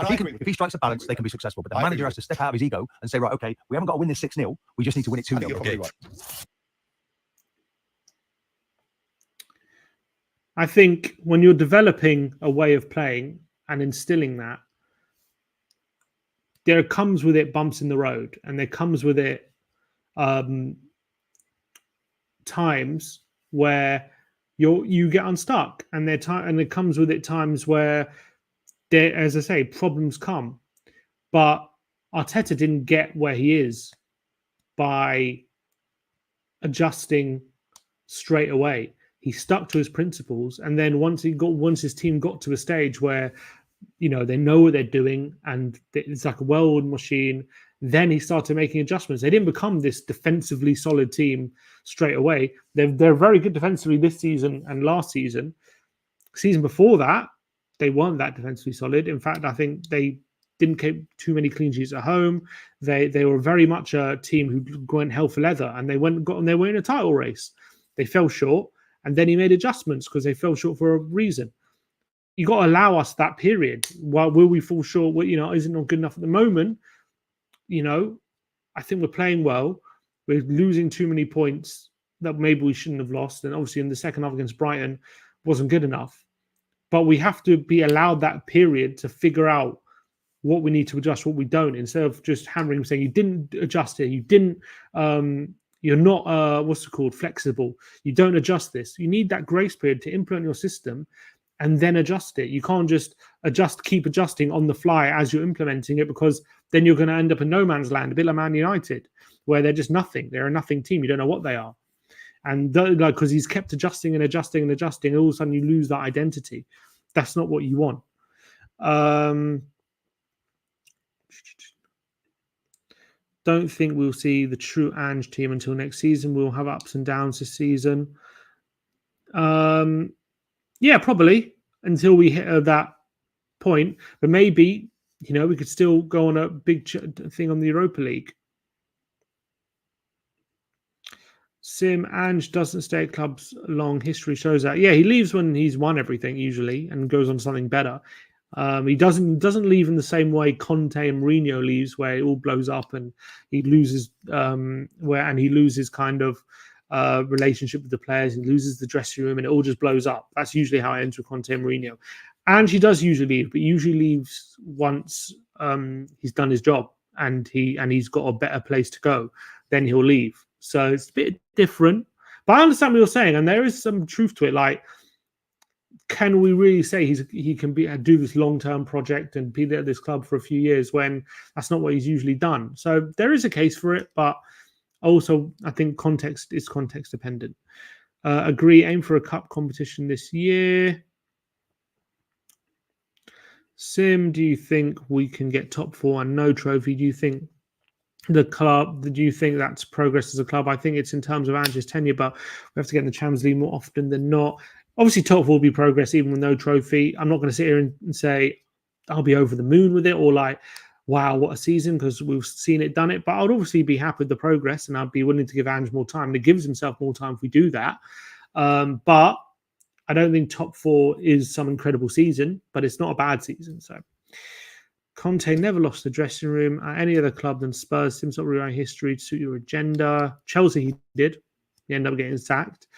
he strikes a balance, they can be successful. But the manager has to step out of his ego and say, right, okay, we haven't got to win this 6-0. We just need to win it 2-0. Okay. I think when you're developing a way of playing and instilling that, there comes with it bumps in the road, and there comes with it times where you get unstuck, and it comes with it times where there, as I say, problems come. But Arteta didn't get where he is by adjusting straight away. He stuck to his principles, and then once his team got to a stage where they know what they're doing and it's like a well-oiled machine, then he started making adjustments. They didn't become this defensively solid team straight away. They're very good defensively this season and last season. Season before that, they weren't that defensively solid. In fact, I think they didn't keep too many clean sheets at home. They were very much a team who went hell for leather, and they got on their way in a title race. They fell short, and then he made adjustments because they fell short for a reason. You got to allow us that period. Will we fall short? Well, is it not good enough at the moment? I think we're playing well. We're losing too many points that maybe we shouldn't have lost. And obviously in the second half against Brighton wasn't good enough. But we have to be allowed that period to figure out what we need to adjust, what we don't, instead of just hammering, saying you didn't adjust it, you didn't, you're not, flexible. You don't adjust this. You need that grace period to implement your system and then adjust it. You can't just keep adjusting on the fly as you're implementing it, because then you're going to end up in no man's land, a bit like Man United, where they're just nothing. They're a nothing team. You don't know what they are. And like, because he's kept adjusting and adjusting and adjusting, and all of a sudden you lose that identity. That's not what you want. Don't think we'll see the true Ange team until next season. We'll have ups and downs this season. Yeah, probably until we hit that point. But maybe, we could still go on a big thing on the Europa League. Sim, Ange doesn't stay at clubs long. History shows that. Yeah, he leaves when he's won everything usually and goes on to something better. He doesn't leave in the same way Conte and Mourinho leaves, where it all blows up and he loses he loses kind of relationship with the players. He loses the dressing room and it all just blows up. That's usually how it ends with Conte and Mourinho. And he does usually leave, but usually leaves once he's done his job and he's got a better place to go. Then he'll leave. So it's a bit different. But I understand what you're saying, and there is some truth to it. Like, can we really say he can do this long-term project and be at this club for a few years when that's not what he's usually done? So there is a case for it, but also I think context is context dependent. Agree, aim for a cup competition this year. Sim, do you think we can get top 4 and no trophy? Do you think the club, do you think that's progress as a club? I think it's in terms of Ange's tenure, but we have to get in the Champions League more often than not. Obviously, top 4 will be progress even with no trophy. I'm not going to sit here and say I'll be over the moon with it or like, wow, what a season, because we've seen it, done it. But I'd obviously be happy with the progress and I'd be willing to give Ange more time. And he gives himself more time if we do that. But I don't think top 4 is some incredible season, but it's not a bad season. So Conte never lost the dressing room at any other club than Spurs. Seems not rewriting history to suit your agenda. Chelsea, he did. He ended up getting sacked.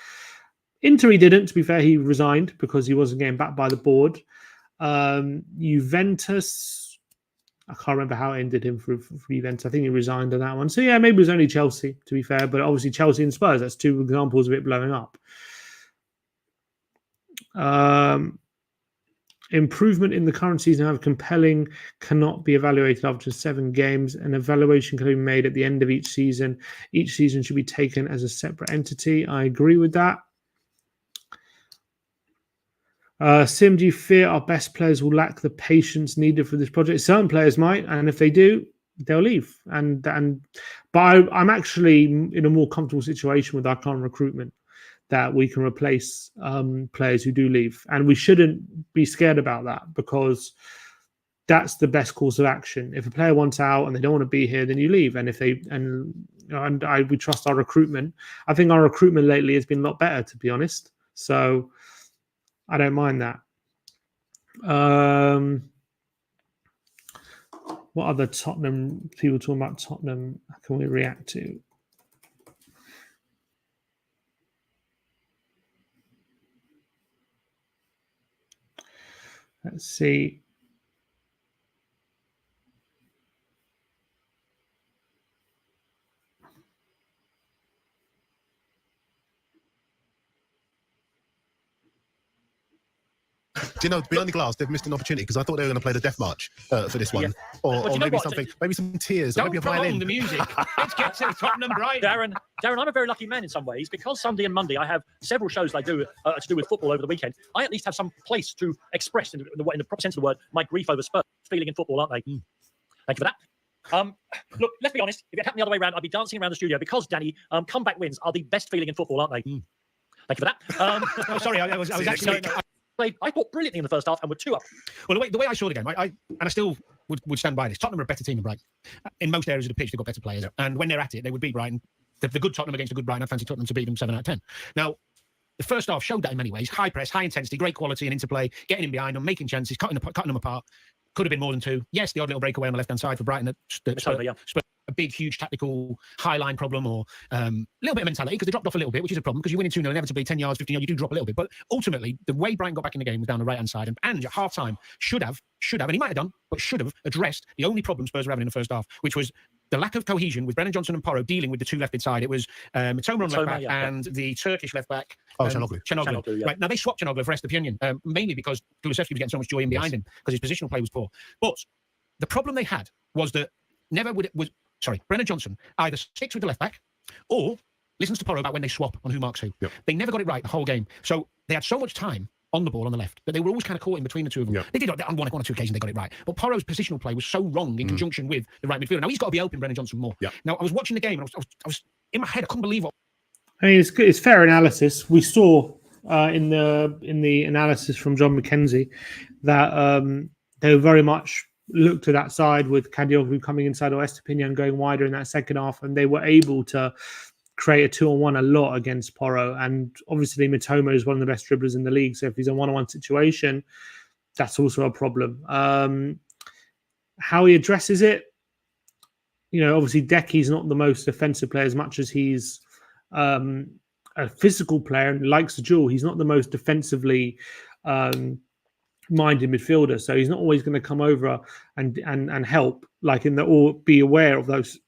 Inter, he didn't. To be fair, he resigned because he wasn't getting backed by the board. Juventus, I can't remember how it ended him for Juventus. I think he resigned on that one. So yeah, maybe it was only Chelsea, to be fair. But obviously Chelsea and Spurs, that's 2 examples of it blowing up. Improvement in the current season, however compelling, cannot be evaluated after 7 games. An evaluation can be made at the end of each season. Each season should be taken as a separate entity. I agree with that. Sim, do you fear our best players will lack the patience needed for this project? Certain players might, and if they do, they'll leave. But I'm actually in a more comfortable situation with our current recruitment, that we can replace players who do leave. And we shouldn't be scared about that, because that's the best course of action. If a player wants out and they don't want to be here, then you leave. And we trust our recruitment. I think our recruitment lately has been a lot better, to be honest. So I don't mind that. What other Tottenham people talking about Tottenham can we react to? Let's see. Do you know, behind the glass, they've missed an opportunity, because I thought they were going to play the Death March for this one, or maybe something, maybe some tears, or maybe a violin. The music. Let's get to Tottenham Brighton. Darren, I'm a very lucky man in some ways, because Sunday and Monday I have several shows I do to do with football over the weekend. I at least have some place to express, in the proper sense of the word, my grief over Spurs. Feeling in football, aren't they? Thank you for that. Look, let's be honest. If it happened the other way around, I'd be dancing around the studio, because, Danny, comeback wins are the best feeling in football, aren't they? Thank you for that. Sorry, I was actually. I thought brilliantly in the first half and were 2 up. Well, the way I saw the game, I still would stand by this. Tottenham are a better team than Brighton. In most areas of the pitch, they've got better players. And when they're at it, they would beat Brighton. The good Tottenham against the good Brighton, I fancy Tottenham to beat them 7 out of 10. Now, the first half showed that in many ways. High press, high intensity, great quality and interplay, getting in behind them, making chances, cutting them apart. Could have been more than 2. Yes, the odd little breakaway on the left-hand side for Brighton. A big, huge tactical high-line problem, or a little bit of mentality, because they dropped off a little bit, which is a problem, because you're winning 2-0, inevitably 10 yards, 15 yards, you do drop a little bit. But ultimately, the way Brighton got back in the game was down the right-hand side, and at half-time should have, and he might have done, but should have addressed the only problem Spurs were having in the first half, which was the lack of cohesion with Brennan Johnson and Porro dealing with the 2 left side. It was Mitoma on left back and the Turkish left back. Çalhanoğlu. Yeah. Right, now they swapped Çalhanoğlu for Estepinian, mainly because Kulusevski was getting so much joy in behind him, because his positional play was poor. But the problem they had was that Brennan Johnson either sticks with the left back, or listens to Porro about when they swap on who marks who. Yep. They never got it right the whole game. So they had so much time on the ball on the left that they were always kind of caught in between the two of them. Yep. They did on one or two occasions they got it right. But Porro's positional play was so wrong in conjunction with the right midfielder. Now he's got to be helping Brennan Johnson more. Yep. Now I was watching the game and I was in my head, I couldn't believe what. I mean, it's good. It's fair analysis. We saw in the analysis from John McKenzie that they very much looked to that side with Kadioglu coming inside or Estepinian going wider in that second half, and they were able to create a 2-on-1 a lot against Porro. And obviously Mitoma is one of the best dribblers in the league, so if he's in a 1-on-1 situation, that's also a problem. How he addresses it, obviously Decky's not the most offensive player as much as he's a physical player and likes the duel. He's not the most defensively minded midfielder, so he's not always going to come over and help or be aware of those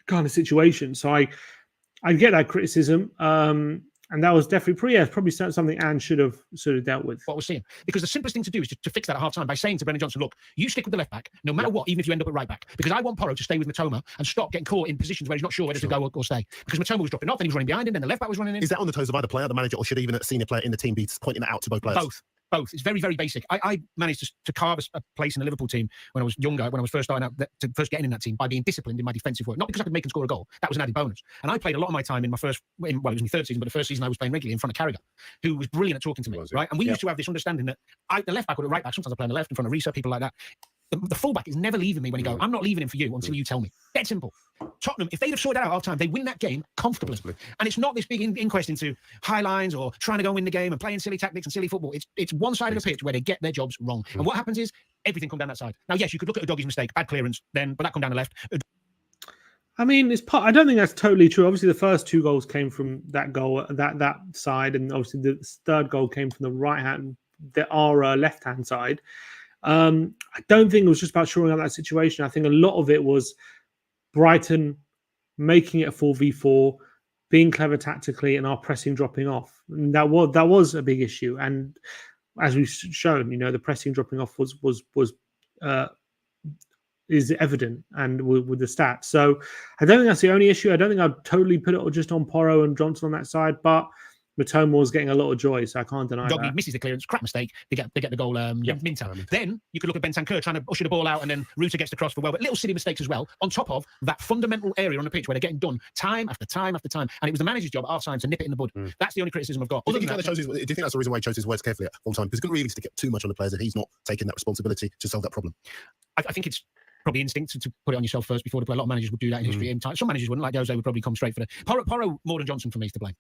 kind of situations. So I get that criticism, and that was definitely probably something Anne should have sort of dealt with. What we're seeing, because the simplest thing to do is to fix that at half time by saying to Brennan Johnson, look, you stick with the left back no matter what, even if you end up at right back, because I want Porro to stay with Mitoma and stop getting caught in positions where he's not sure whether to go or stay, because Mitoma was dropping off and he was running behind him, then the left back was running in. Is that on the toes of either player, the manager, or should even a senior player in the team be pointing that out to both players? Both. It's very, very basic. I managed to carve a place in the Liverpool team when I was younger, when I was first starting out, first getting in that team, by being disciplined in my defensive work. Not because I could make and score a goal. That was an added bonus. And I played a lot of my time in it was my third season, but the first season I was playing regularly in front of Carragher, who was brilliant at talking to me, right? And we used to have this understanding that the left back or the right back, sometimes I play on the left in front of Risa, people like that. The fullback is never leaving me when he goes, I'm not leaving him for you until you tell me. Dead simple. Tottenham, if they'd have sorted that out half time, they win that game comfortably. And it's not this big inquest into high lines or trying to go and win the game and playing silly tactics and silly football. It's one side of the pitch where they get their jobs wrong. And what happens is everything comes down that side. Now, yes, you could look at Udogi's mistake, bad clearance, but that come down the left. I mean, I don't think that's totally true. Obviously, the first two goals came from that goal, that side, and obviously the third goal came from the left-hand side. I don't think it was just about shoring up that situation. I think a lot of it was Brighton making it a 4v4, being clever tactically, and our pressing dropping off. And that was a big issue. And as we've shown, the pressing dropping off is evident and with the stats. So I don't think that's the only issue. I don't think I'd totally put it just on Porro and Johnson on that side, but Mitoma was getting a lot of joy, so I can't deny Doggy that. misses the clearance, crap mistake. They get the goal. Minter. Then you could look at Bentancur trying to usher the ball out, and then Ruta gets the cross for but little silly mistakes as well. On top of that fundamental area on the pitch where they're getting done time after time after time, and it was the manager's job at half time to nip it in the bud. That's the only criticism I've got. Do you think that's the reason why he chose his words carefully at full time? Because he couldn't really stick it too much on the players if he's not taking that responsibility to solve that problem. I think it's probably instinct to put it on yourself first before to play. A lot of managers would do that in history. Some managers wouldn't, like Jose would probably come straight for the Porro more than Johnson for me is to blame.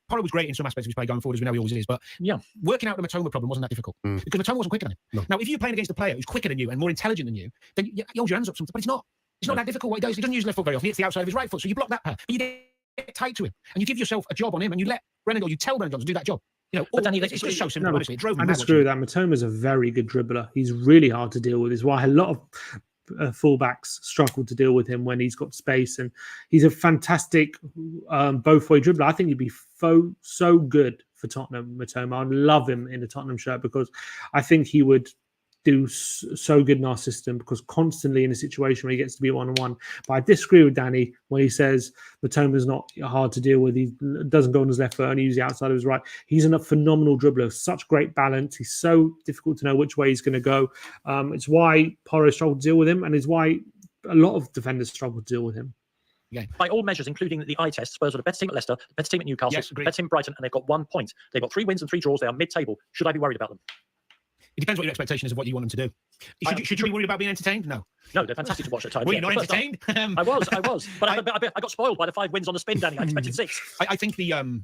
Porro was great in some aspects of his play going forward, as we know he always is, but working out the Mitoma problem wasn't that difficult because Mitoma wasn't quicker than him. No. Now, if you're playing against a player who's quicker than you and more intelligent than you, then you hold your hands up sometimes, but it's not that difficult what he does. He doesn't use his left foot very often. He hits the outside of his right foot, so you block that path. But you get tight to him and you give yourself a job on him and you let Brennan go. You tell Brennan Johnson to do that job. But Danny, it's just so simple. Honestly, it drove me I mad disagree watching with that. Mitoma's a very good dribbler. He's really hard to deal with. Is why a lot of fullbacks struggle to deal with him when he's got space, and he's a fantastic both-way dribbler. I think he'd be so good for Tottenham, Mitoma. I'd love him in a Tottenham shirt because I think he would do so good in our system, because constantly in a situation where he gets to be one-on-one. But I disagree with Danny when he says Mitoma's not hard to deal with. He doesn't go on his left foot, only use the outside of his right. He's a phenomenal dribbler, such great balance. He's so difficult to know which way he's going to go. It's why Porro struggled to deal with him, and it's why a lot of defenders struggle to deal with him. By all measures, including the eye test, Spurs are the better team at Leicester, the better team at Newcastle, the better team at Brighton, and they've got 1 point. They've got 3 wins and 3 draws. They are mid-table. Should I be worried about them? It depends what your expectation is of what you want them to do. Should you be worried about being entertained? No, they're fantastic to watch at times. Were you not entertained? I was, but I got spoiled by the 5 wins on the spin, Danny. I expected 6. I think the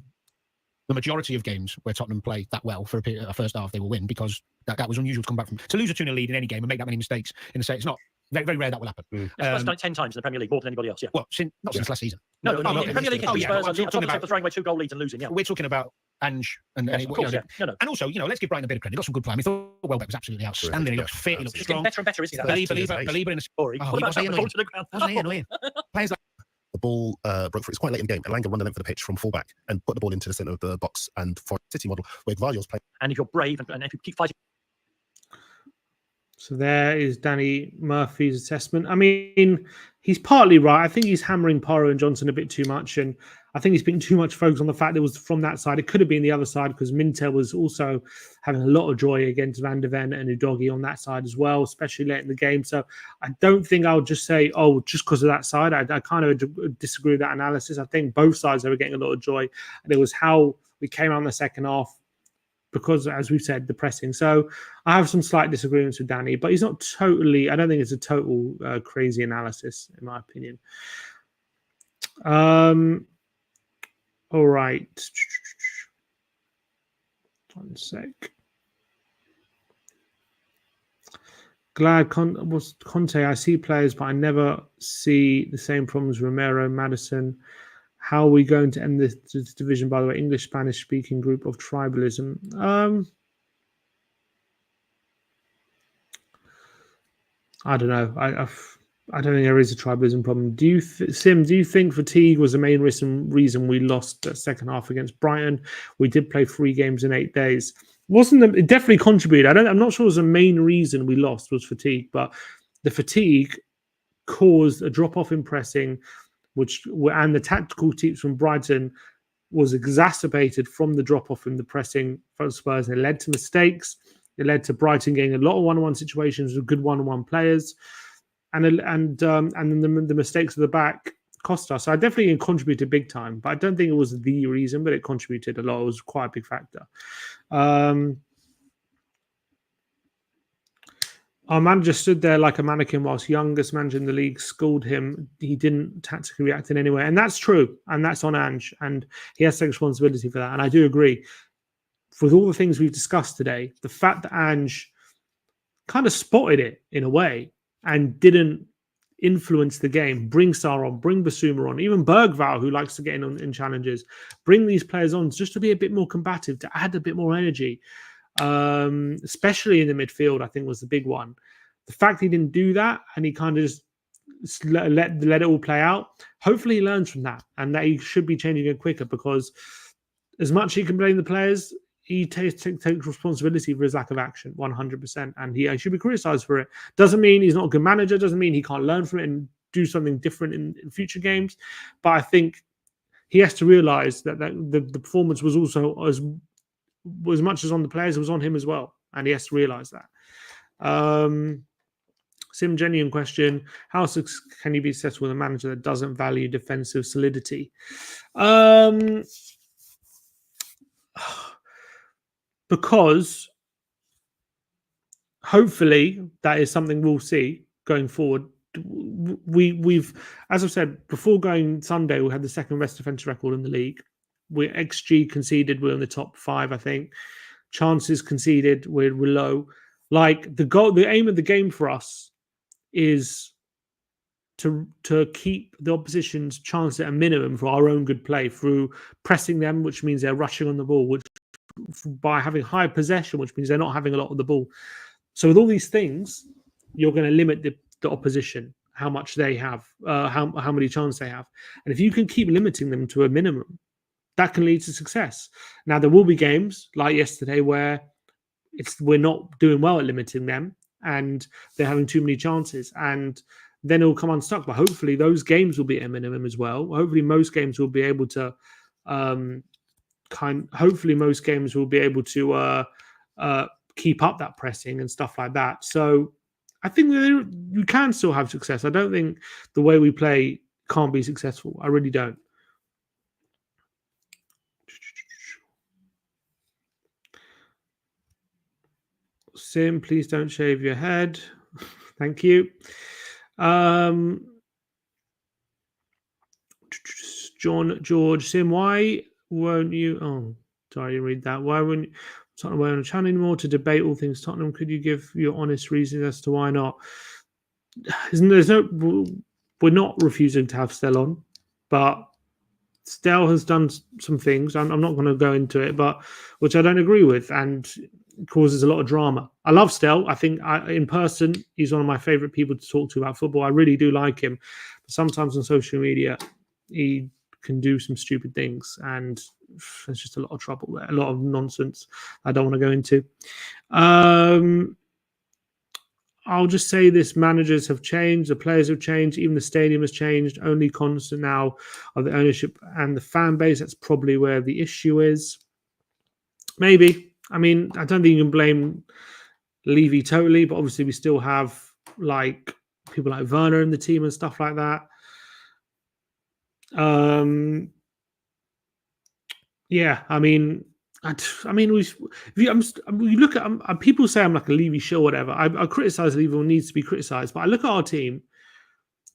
majority of games where Tottenham play that well for a first half, they will win, because that was unusual to come back from. To lose a 2-0 lead in any game and make that many mistakes in the set, it's not very, very rare that will happen. Spurs done it 10 times in the Premier League, more than anybody else. Yeah. Well, not since last season. No, in the Premier League, Spurs are talking about throwing away 2 goal leads and losing. Yeah, we're talking about Ange and of course, and also, let's give Brighton a bit of credit. He got some good play. I mean, thought Welbeck was absolutely outstanding. He looked fit. He looked strong. Better and better, isn't he? Believer in the story. Wasn't he annoying? Players like the ball broke through. It's quite late in the game, and Langer run the length of the pitch from fullback and put the ball into the centre of the box, and for City model where Gvardiol's playing. And if you're brave and if you keep fighting. So there is Danny Murphy's assessment. I mean, he's partly right. I think he's hammering Porro and Johnson a bit too much, and I think he's putting too much focus on the fact that it was from that side. It could have been the other side because Minter was also having a lot of joy against Van de Ven and Udogie on that side as well, especially late in the game. So I don't think I'll just say, oh, just because of that side. I kind of disagree with that analysis. I think both sides were getting a lot of joy. And it was how we came out in the second half because, as we've said, the pressing. So I have some slight disagreements with Danny, but he's not totally, I don't think it's a total crazy analysis, in my opinion. All right. One sec. Glad was Conte. I see players, but I never see the same problems. Romero, Madison. How are we going to end this division, by the way? English, Spanish speaking group of tribalism. I don't know. I don't think there is a tribalism problem. Do you, Sim? Do you think fatigue was the main reason we lost the second half against Brighton? We did play 3 games in 8 days. It definitely contributed. I'm not sure it was the main reason we lost was fatigue, but the fatigue caused a drop off in pressing, and the tactical tips from Brighton was exacerbated from the drop off in the pressing from Spurs. It led to mistakes. It led to Brighton getting a lot of one-on-one situations with good one-on-one players. And then the mistakes at the back cost us. So I definitely contributed big time, but I don't think it was the reason, but it contributed a lot. It was quite a big factor. Our manager stood there like a mannequin whilst youngest manager in the league schooled him. He didn't tactically react in any way. And that's true. And that's on Ange. And he has to take responsibility for that. And I do agree. With all the things we've discussed today, the fact that Ange kind of spotted it in a way and didn't influence the game, bring Sarr on, bring Basuma on, even Bergvall, who likes to get in challenges, bring these players on just to be a bit more combative, to add a bit more energy, especially in the midfield, I think was the big one. The fact he didn't do that and he kind of just let it all play out, hopefully he learns from that and that he should be changing it quicker because as much as he can blame the players, he takes responsibility for his lack of action, 100%, and he should be criticised for it. Doesn't mean he's not a good manager. Doesn't mean he can't learn from it and do something different in future games. But I think he has to realise that the performance was also as much as on the players, it was on him as well, and he has to realise that. Sim, genuine question: how can you be successful with a manager that doesn't value defensive solidity? Because hopefully that is something we'll see going forward. We've, as I've said before, going Sunday, we had the second best defensive record in the league. We're XG conceded, we're in the top 5, I think. Chances conceded, we're low. Like the aim of the game for us is to keep the opposition's chance at a minimum for our own good play through pressing them, which means they're rushing on the ball, which by having high possession, which means they're not having a lot of the ball. So with all these things, you're going to limit the opposition, how much they have, how many chances they have. And if you can keep limiting them to a minimum, that can lead to success. Now, there will be games like yesterday where we're not doing well at limiting them and they're having too many chances. And then it'll come unstuck. But hopefully those games will be at a minimum as well. Hopefully most games will be able to keep up that pressing and stuff like that. So I think you can still have success. I don't think the way we play can't be successful. I really don't. Sim, please don't shave your head. Thank you. George, Sim, why won't you? Oh, sorry, you read that. Why wouldn't Tottenham on a channel anymore to debate all things Tottenham? Could you give your honest reasons as to why not? We're not refusing to have Stell on, but Stell has done some things. I'm not going to go into it, but which I don't agree with, and causes a lot of drama. I love Stell. I think in person, he's one of my favorite people to talk to about football. I really do like him. But sometimes on social media, he can do some stupid things, and there's just a lot of trouble there, a lot of nonsense I don't want to go into. I'll just say this: managers have changed, the players have changed, even the stadium has changed. Only constant now are the ownership and the fan base. That's probably where the issue is. Maybe. I mean, I don't think you can blame Levy totally, but obviously we still have like people like Werner in the team and stuff like that. Yeah, I mean, if you look at people say I'm like a Levy shill, whatever. I criticize Levy when needs to be criticized, but I look at our team.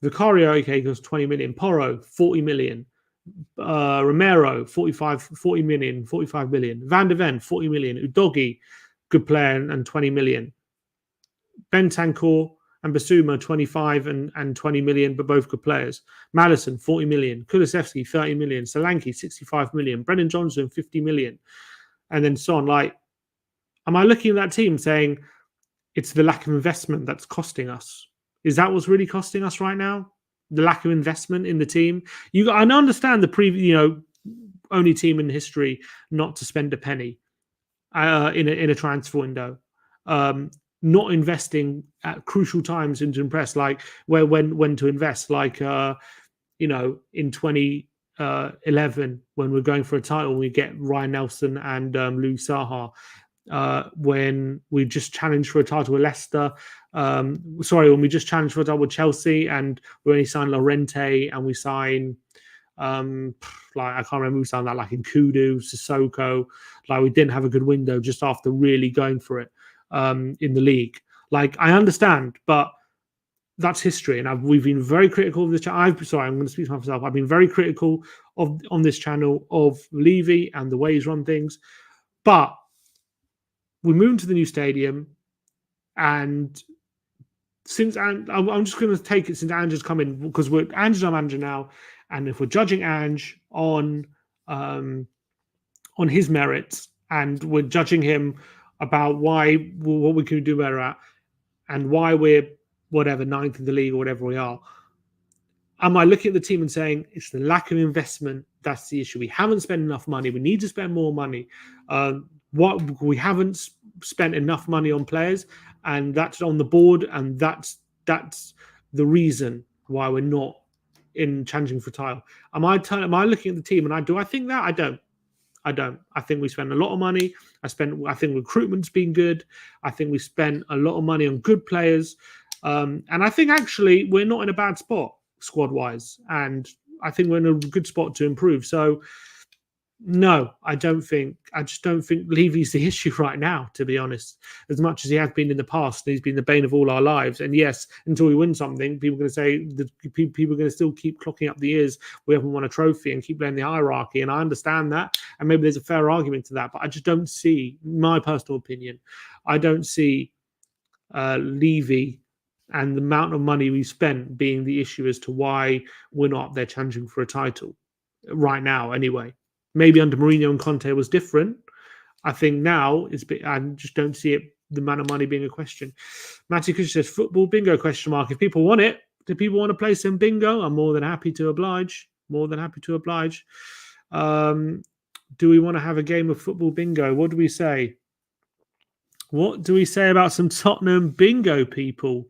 Vicario, okay, goes 20 million. Porro, 40 million. Romero, 40 million, 45 million. Van de Ven, 40 million. Udogi, good player, and 20 million. Bentancur and Basuma, 25 and 20 million, but both good players. Madison, 40 million. Kulusevski, 30 million. Solanke, 65 million. Brennan Johnson, 50 million. And then so on. Like, am I looking at that team saying it's the lack of investment that's costing us? Is that what's really costing us right now? The lack of investment in the team. I understand the previous, only team in history not to spend a penny in a transfer window. Not investing at crucial times and to impress, like when to invest, like in 2011 when we're going for a title, we get Ryan Nelson and Louis Saha. When we just challenged for a title with Leicester, when we just challenged for a title with Chelsea, and we only signed Llorente and we signed I can't remember who signed that, like Nkudu, Sissoko. Like, we didn't have a good window just after really going for it in the league. Like, I understand, but that's history, and we've been very critical of this channel. I'm going to speak to myself. I've been very critical on this channel of Levy and the way he's run things, but we moved to the new stadium, and I'm just going to take it since Ange's come in, because Ange's our manager now, and if we're judging Ange on his merits, and we're judging him about what we can do better at, and why we're whatever 9th in the league or whatever we are, am I looking at the team and saying it's the lack of investment that's the issue? We haven't spent enough money. We need to spend more money. We haven't spent enough money on players, and that's on the board, and that's the reason why we're not in challenging for title. Am I looking at the team and do I think that? I don't. I think we spend a lot of money. I think recruitment's been good. I think we spent a lot of money on good players, and I think actually we're not in a bad spot squad wise, and I think we're in a good spot to improve. So no, I just don't think Levy's the issue right now, to be honest, as much as he has been in the past. He's been the bane of all our lives. And yes, until we win something, people are going to say, people are going to still keep clocking up the years we haven't won a trophy and keep playing the hierarchy. And I understand that. And maybe there's a fair argument to that. But I just don't see, my personal opinion, I don't see Levy and the amount of money we spent being the issue as to why we're not up there challenging for a title right now anyway. Maybe under Mourinho and Conte was different. I think now I just don't see it, the amount of money being a question. Matty Cush says, football bingo question mark. If people want it, do people want to play some bingo? I'm more than happy to oblige. Do we want to have a game of football bingo? What do we say? What do we say about some Tottenham bingo, people?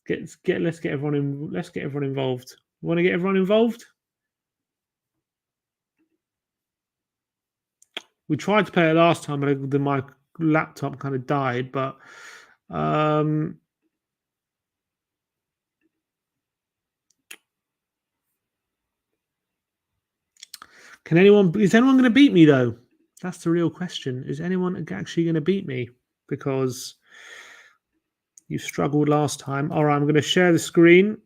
Let's get everyone involved. Want to get everyone involved? We tried to play it last time, but my laptop kind of died. But can anyone? Is anyone going to beat me though? That's the real question. Is anyone actually going to beat me? Because you struggled last time. All right, I'm going to share the screen.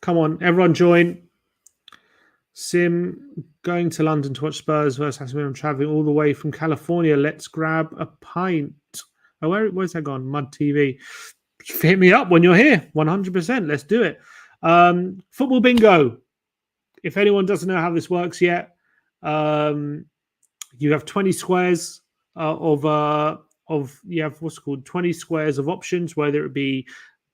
Come on, everyone join. Sim, going to London to watch Spurs versus Aston Villa. I'm traveling all the way from California. Let's grab a pint. Oh, where's that gone? Mud TV. Hit me up when you're here. 100%. Let's do it. Football bingo. If anyone doesn't know how this works yet, you have 20 squares you have what's called 20 squares of options, whether it be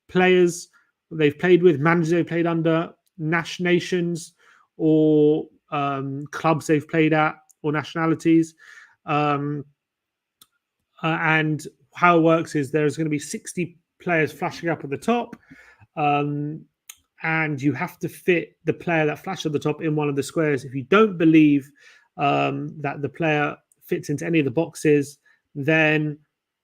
players, they've played with, managers they've played under, nations, or clubs they've played at, or nationalities. And how it works is there's going to be 60 players flashing up at the top. And you have to fit the player that flashed at the top in one of the squares. If you don't believe that the player fits into any of the boxes, then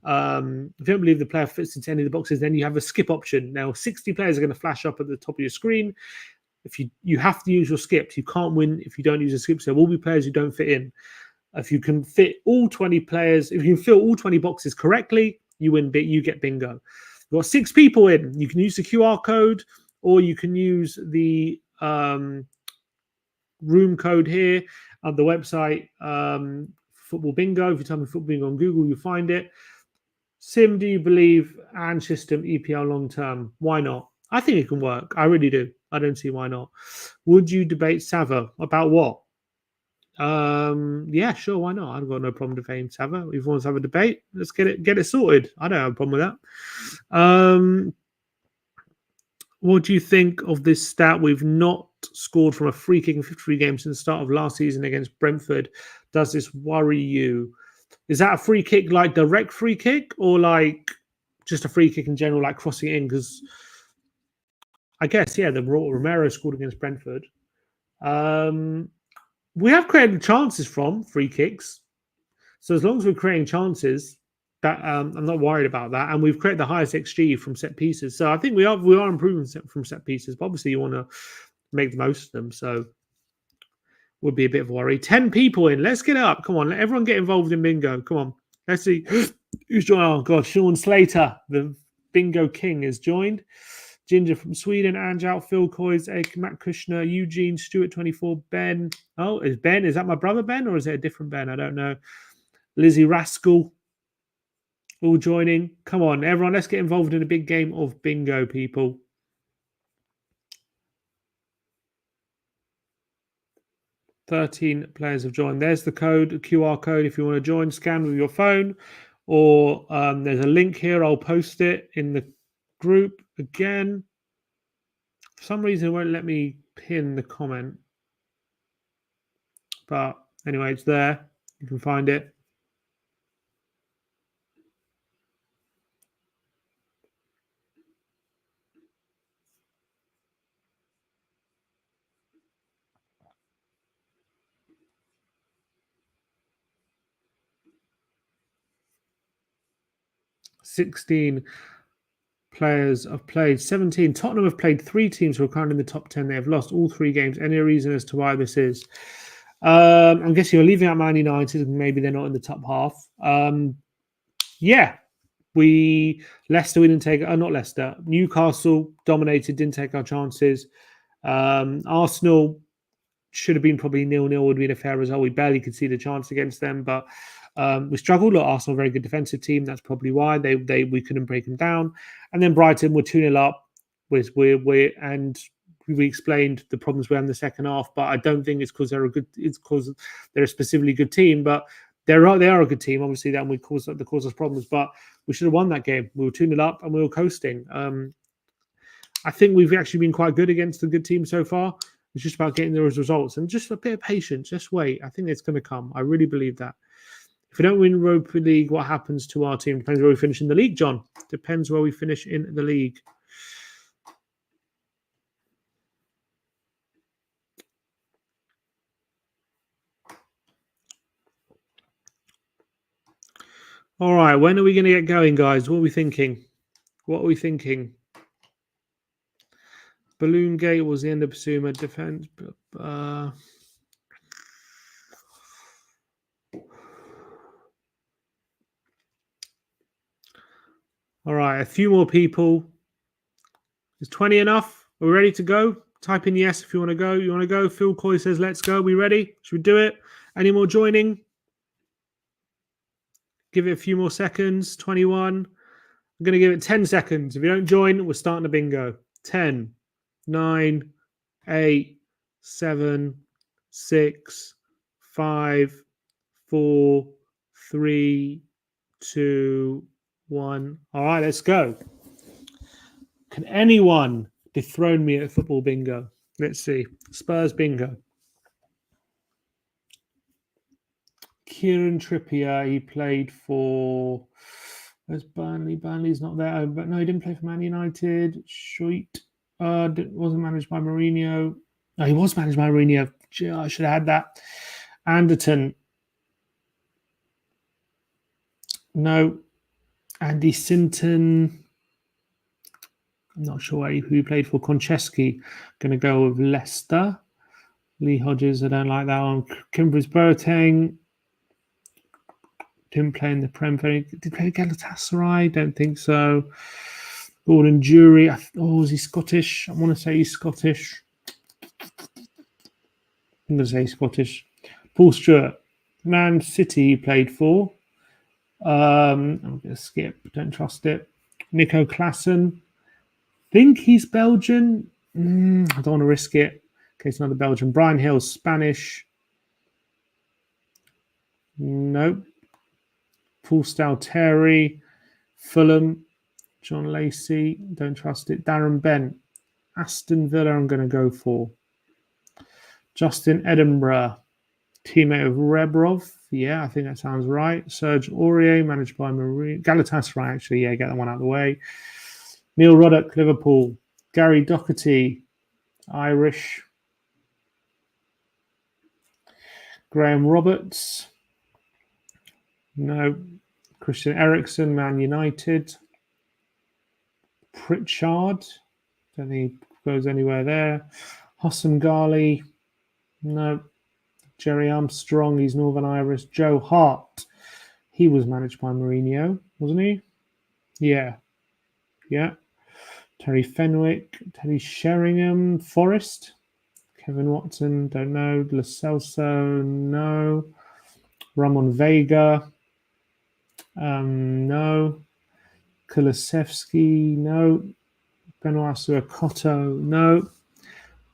if you don't believe the player fits into any of the boxes, then you have a skip option. Now, 60 players are going to flash up at the top of your screen. If you have to use your skips, you can't win if you don't use a skip. So there will be players who don't fit in. If you can fit all 20 players, if you can fill all 20 boxes correctly, you win. You get bingo. You've got 6 people in. You can use the QR code, or you can use the room code here on the website, Football Bingo. If you type in Football Bingo on Google, you'll find it. Sim, do you believe and system EPL long term? Why not? I think it can work. I really do. I don't see why not. Would you debate Sava about what? Yeah, sure. Why not? I've got no problem debating Sava. If you want to have a debate, let's get it sorted. I don't have a problem with that. What do you think of this stat? We've not scored from a free kick in 53 games since the start of last season against Brentford. Does this worry you? Is that a free kick, like direct free kick, or like just a free kick in general, like crossing it in? Because I guess, yeah, the Romero scored against Brentford. We have created chances from free kicks. So as long as we're creating chances, that I'm not worried about that. And we've created the highest XG from set pieces. So I think we are improving from set pieces. But obviously, you want to make the most of them. So would be a bit of a worry. 10 people in. Let's get it up. Come on. Let everyone get involved in bingo. Come on. Let's see who's joined. Oh, God. Sean Slater, the bingo king, has joined. Ginger from Sweden, Anjal, Phil Coys, Matt Kushner, Eugene, Stewart 24, Ben. Oh, is that my brother Ben, or is it a different Ben? I don't know. Lizzie Rascal, all joining. Come on, everyone, let's get involved in a big game of bingo, people. $13 players have joined. There's the code, the QR code. If you want to join, scan with your phone, or there's a link here. I'll post it in the group again. For some reason, it won't let me pin the comment. But anyway, it's there. You can find it. $16 players have played. 17. Tottenham have played 3 teams who are currently in the top 10. They have lost all 3 games. Any reason as to why this is? I'm guessing you're leaving out Man United. Maybe they're not in the top half. Yeah. Leicester, we didn't take... not Leicester. Newcastle dominated, didn't take our chances. Arsenal should have been probably 0-0, would have been a fair result. We barely could see the chance against them, but we struggled. Look, Arsenal, a very good defensive team. That's probably why we couldn't break them down. And then Brighton were 2-0 up. And we explained the problems we had in the second half, but I don't think it's because it's because they're a specifically good team, but they are a good team. Obviously, that would cause us problems, but we should have won that game. We were 2-0 up and we were coasting. I think we've actually been quite good against the good team so far. It's just about getting those results and just a bit of patience. Just wait. I think it's going to come. I really believe that. If we don't win Europa League, what happens to our team? Depends where we finish in the league, John. Depends where we finish in the league. All right. When are we going to get going, guys? What are we thinking? Balloon Gate was the end of Basuma defense. All right, a few more people. Is 20 enough? Are we ready to go? Type in yes if you want to go. You want to go? Phil Coy says, let's go. We ready? Should we do it? Any more joining? Give it a few more seconds. 21. I'm going to give it 10 seconds. If you don't join, we're starting the bingo. 10, 9, 8, 7, 6, 5, 4, 3, 2, 1. All right, let's go. Can anyone dethrone me at football bingo. Let's see. Spurs bingo. Kieran Trippier, he played for... Where's Burnley? Burnley's not there. But no, he didn't play for Man United. Shoit. Wasn't managed by Mourinho. No, he was managed by Mourinho. I should have had that. Anderton. No. Andy Sinton. I'm not sure who he played for. Konchesky. Going to go with Leicester. Lee Hodges, I don't like that one. Kimbers Boateng. Didn't play in the Prem. Did he play Galatasaray? Don't think so. Gordon Jury. Was he Scottish? I want to say he's Scottish. I'm going to say Scottish. Paul Stewart. Man City he played for. I'm going to skip. Don't trust it. Nico Klassen. Think he's Belgian. I don't want to risk it. In case another Belgian. Brian Hill, Spanish. Nope. Paul Stalteri, Fulham, John Lacey, don't trust it. Darren Bent, Aston Villa, I'm going to go for. Justin Edinburgh, teammate of Rebrov. Yeah, I think that sounds right. Serge Aurier, managed by Galatasaray, actually. Yeah, get that one out of the way. Neil Ruddock, Liverpool. Gary Doherty, Irish. Graham Roberts. No. Christian Eriksen, Man United. Pritchard. Don't think he goes anywhere there. Hossam Ghali. No. Jerry Armstrong, he's Northern Irish. Joe Hart. He was managed by Mourinho, wasn't he? Yeah. Yeah. Terry Fenwick. Teddy Sheringham. Forrest. Kevin Watson, don't know. Lo Celso, no. Ramon Vega. No. Kulusevski, no. Benoit Suakoto, no.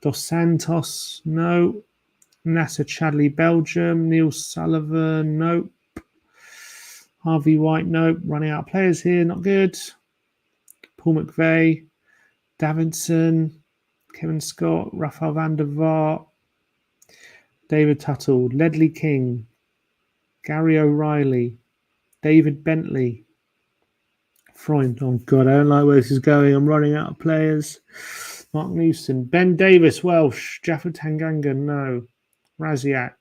Dos Santos, no. Nasser Chadley, Belgium. Neil Sullivan, nope. Harvey White, nope. Running out of players here, not good. Paul McVeigh, Davidson, Kevin Scott, Rafael van der Vaart, David Tuttle, Ledley King, Gary O'Reilly, David Bentley, Freund. Oh, God, I don't like where this is going. I'm running out of players. Mark Newson, Ben Davis, Welsh, Jaffa Tanganga, no. Raziak.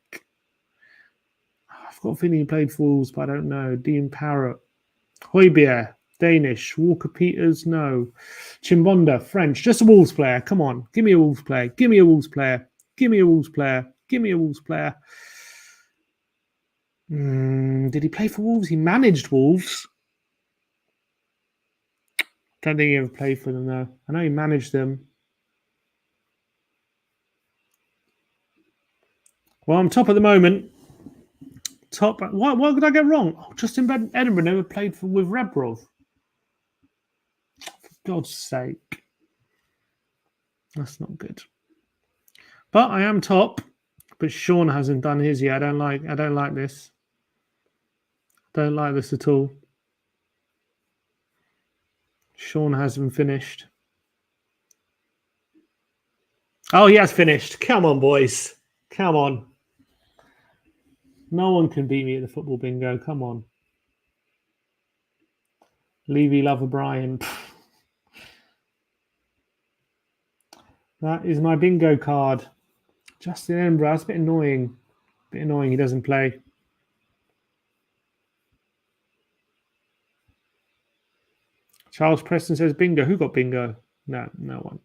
I've got a feeling he played for Wolves, but I don't know. Dean Parrott, Højbjerg, Danish. Walker Peters, no. Chimbonda, French. Just a Wolves player. Come on. Give me a Wolves player. Give me a Wolves player. Give me a Wolves player. Give me a Wolves player. Did he play for Wolves? He managed Wolves. Don't think he ever played for them, though. I know he managed them. Well, I'm top at the moment. Top. What did I get wrong? Oh, Justin Edinburgh never played with Rebrov. For God's sake. That's not good. But I am top. But Sean hasn't done his yet. I don't like this. Don't like this at all. Sean hasn't finished. Oh, he has finished. Come on, boys. Come on. No one can beat me at the football bingo. Come on. Levy Love O'Brien. That is my bingo card. Justin Edinburgh. That's a bit annoying. Bit annoying he doesn't play. Charles Preston says bingo. Who got bingo? No one.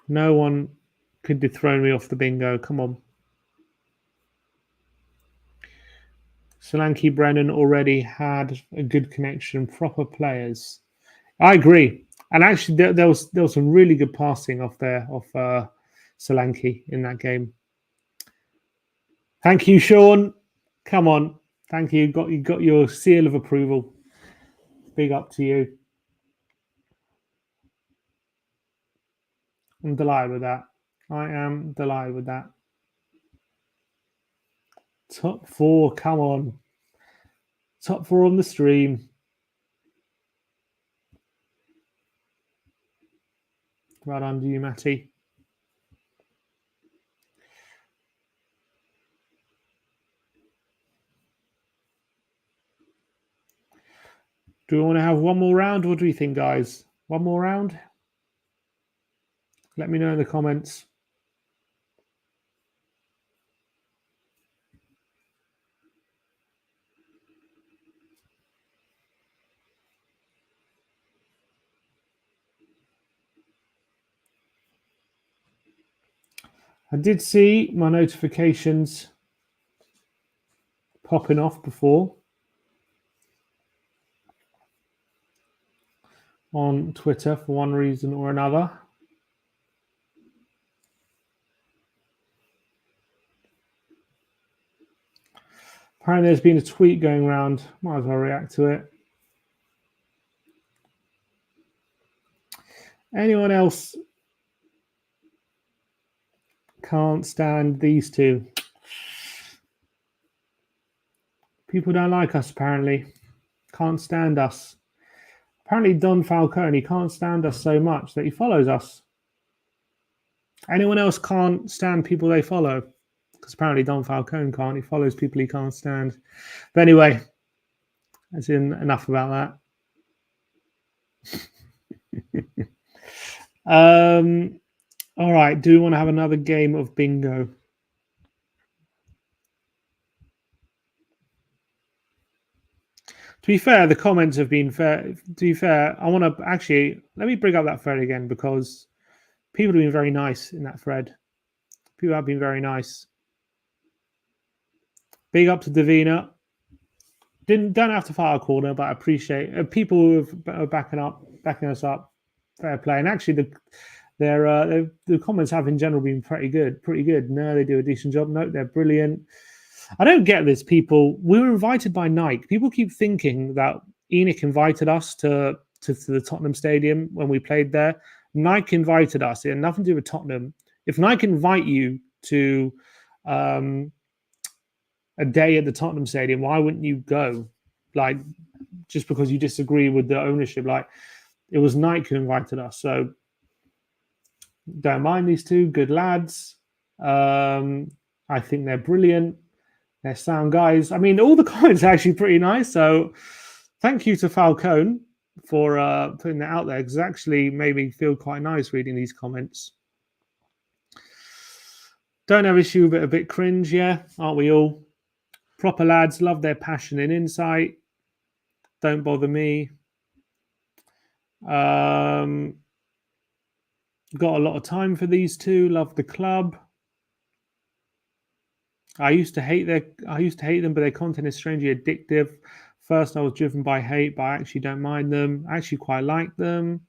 No one could dethrone me off the bingo. Come on. Solanke Brennan already had a good connection. Proper players. I agree. And actually, there was some really good passing off Solanke in that game. Thank you, Sean. Come on. Thank you. You got your seal of approval. Big up to you. I'm delighted with that. I am delighted with that. Top 4, come on. Top 4 on the stream. Right on to you, Matty. Do we want to have one more round? What do you think, guys? One more round? Let me know in the comments. I did see my notifications popping off before on Twitter for one reason or another. Apparently there's been a tweet going around. Might as well react to it. Anyone else can't stand these two? People don't like us, apparently. Can't stand us. Apparently Don Falcone can't stand us so much that he follows us. Anyone else can't stand people they follow? Because apparently Don Falcone can't. He follows people he can't stand. But anyway, that's enough about that. All right. Do we want to have another game of bingo? To be fair, the comments have been fair. To be fair, I want to actually let me bring up that thread again because people have been very nice in that thread. People have been very nice. Big up to Davina. Don't have to fire a corner, but I appreciate people who are backing us up. Fair play. And actually, the comments have in general been pretty good. No, they do a decent job. No, they're brilliant. I don't get this, people. We were invited by Nike. People keep thinking that Enoch invited us to the Tottenham Stadium when we played there. Nike invited us. It had nothing to do with Tottenham. If Nike invite you to a day at the Tottenham Stadium, why wouldn't you go? Like, just because you disagree with the ownership. Like, it was Nike who invited us. So, don't mind these two. Good lads. I think they're brilliant. They're sound guys. I mean, all the comments are actually pretty nice. So thank you to Falcone for putting that out there, because it actually made me feel quite nice reading these comments. Don't have issue with it, a bit cringe, yeah, aren't we all? Proper lads, love their passion and insight. Don't bother me. Got a lot of time for these two. Love the club. I used to hate them, but their content is strangely addictive. First, I was driven by hate, but I actually don't mind them. I actually quite like them.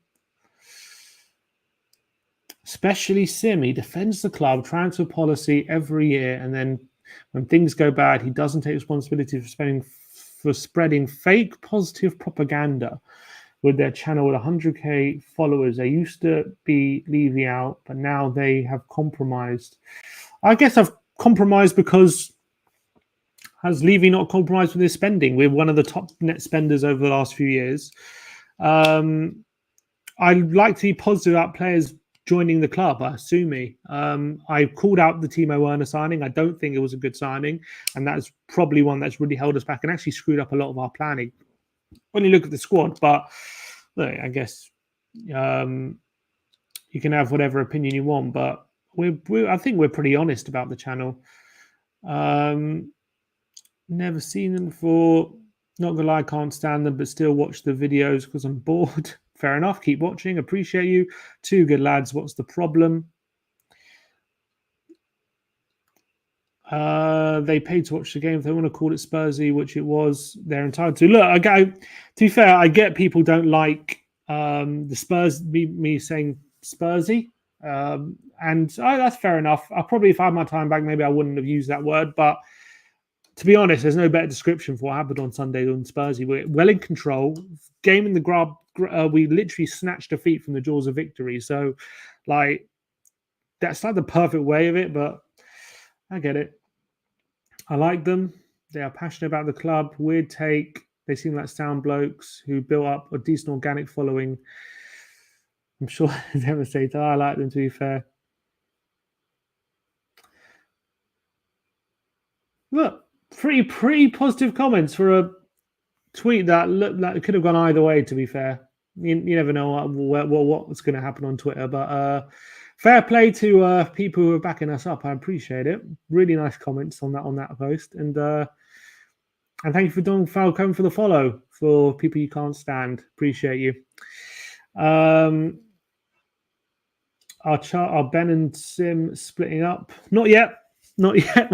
Especially Sim. He defends the club, transfer policy every year, and then when things go bad, he doesn't take responsibility for spreading fake positive propaganda with their channel with 100k followers. They used to be leaving out, but now they have compromised. I guess I've compromised because has Levy not compromised with his spending? We're one of the top net spenders over the last few years. I like to be positive about players joining the club. Asumi. I called out the Timo Werner signing. I don't think it was a good signing, and that's probably one that's really held us back and actually screwed up a lot of our planning when you look at the squad. But look, I guess you can have whatever opinion you want, but I think we're pretty honest about the channel. Never seen them before. Not gonna lie, can't stand them, but still watch the videos because I'm bored. Fair enough. Keep watching. Appreciate you. Two good lads. What's the problem? They paid to watch the game. If they want to call it Spursy, which it was, they're entitled to. Look, to be fair, I get people don't like the Spurs, me saying Spursy. And that's fair enough. I probably, if I had my time back, maybe I wouldn't have used that word. But to be honest, there's no better description for what happened on Sunday than Spursy. We're well in control. Game in the grab. We literally snatched defeat from the jaws of victory. So, like, that's like the perfect way of it. But I get it. I like them. They are passionate about the club. Weird take. They seem like sound blokes who built up a decent organic following. I'm sure devastated. I like them, to be fair. Look, pretty positive comments for a tweet that looked like it could have gone either way, to be fair. You never know what's going to happen on Twitter, but fair play to people who are backing us up. I appreciate it. Really nice comments on that post, and thank you for doing Falcone for the follow. For people you can't stand, appreciate you. Our Ben and Sim splitting up? Not yet. Not yet.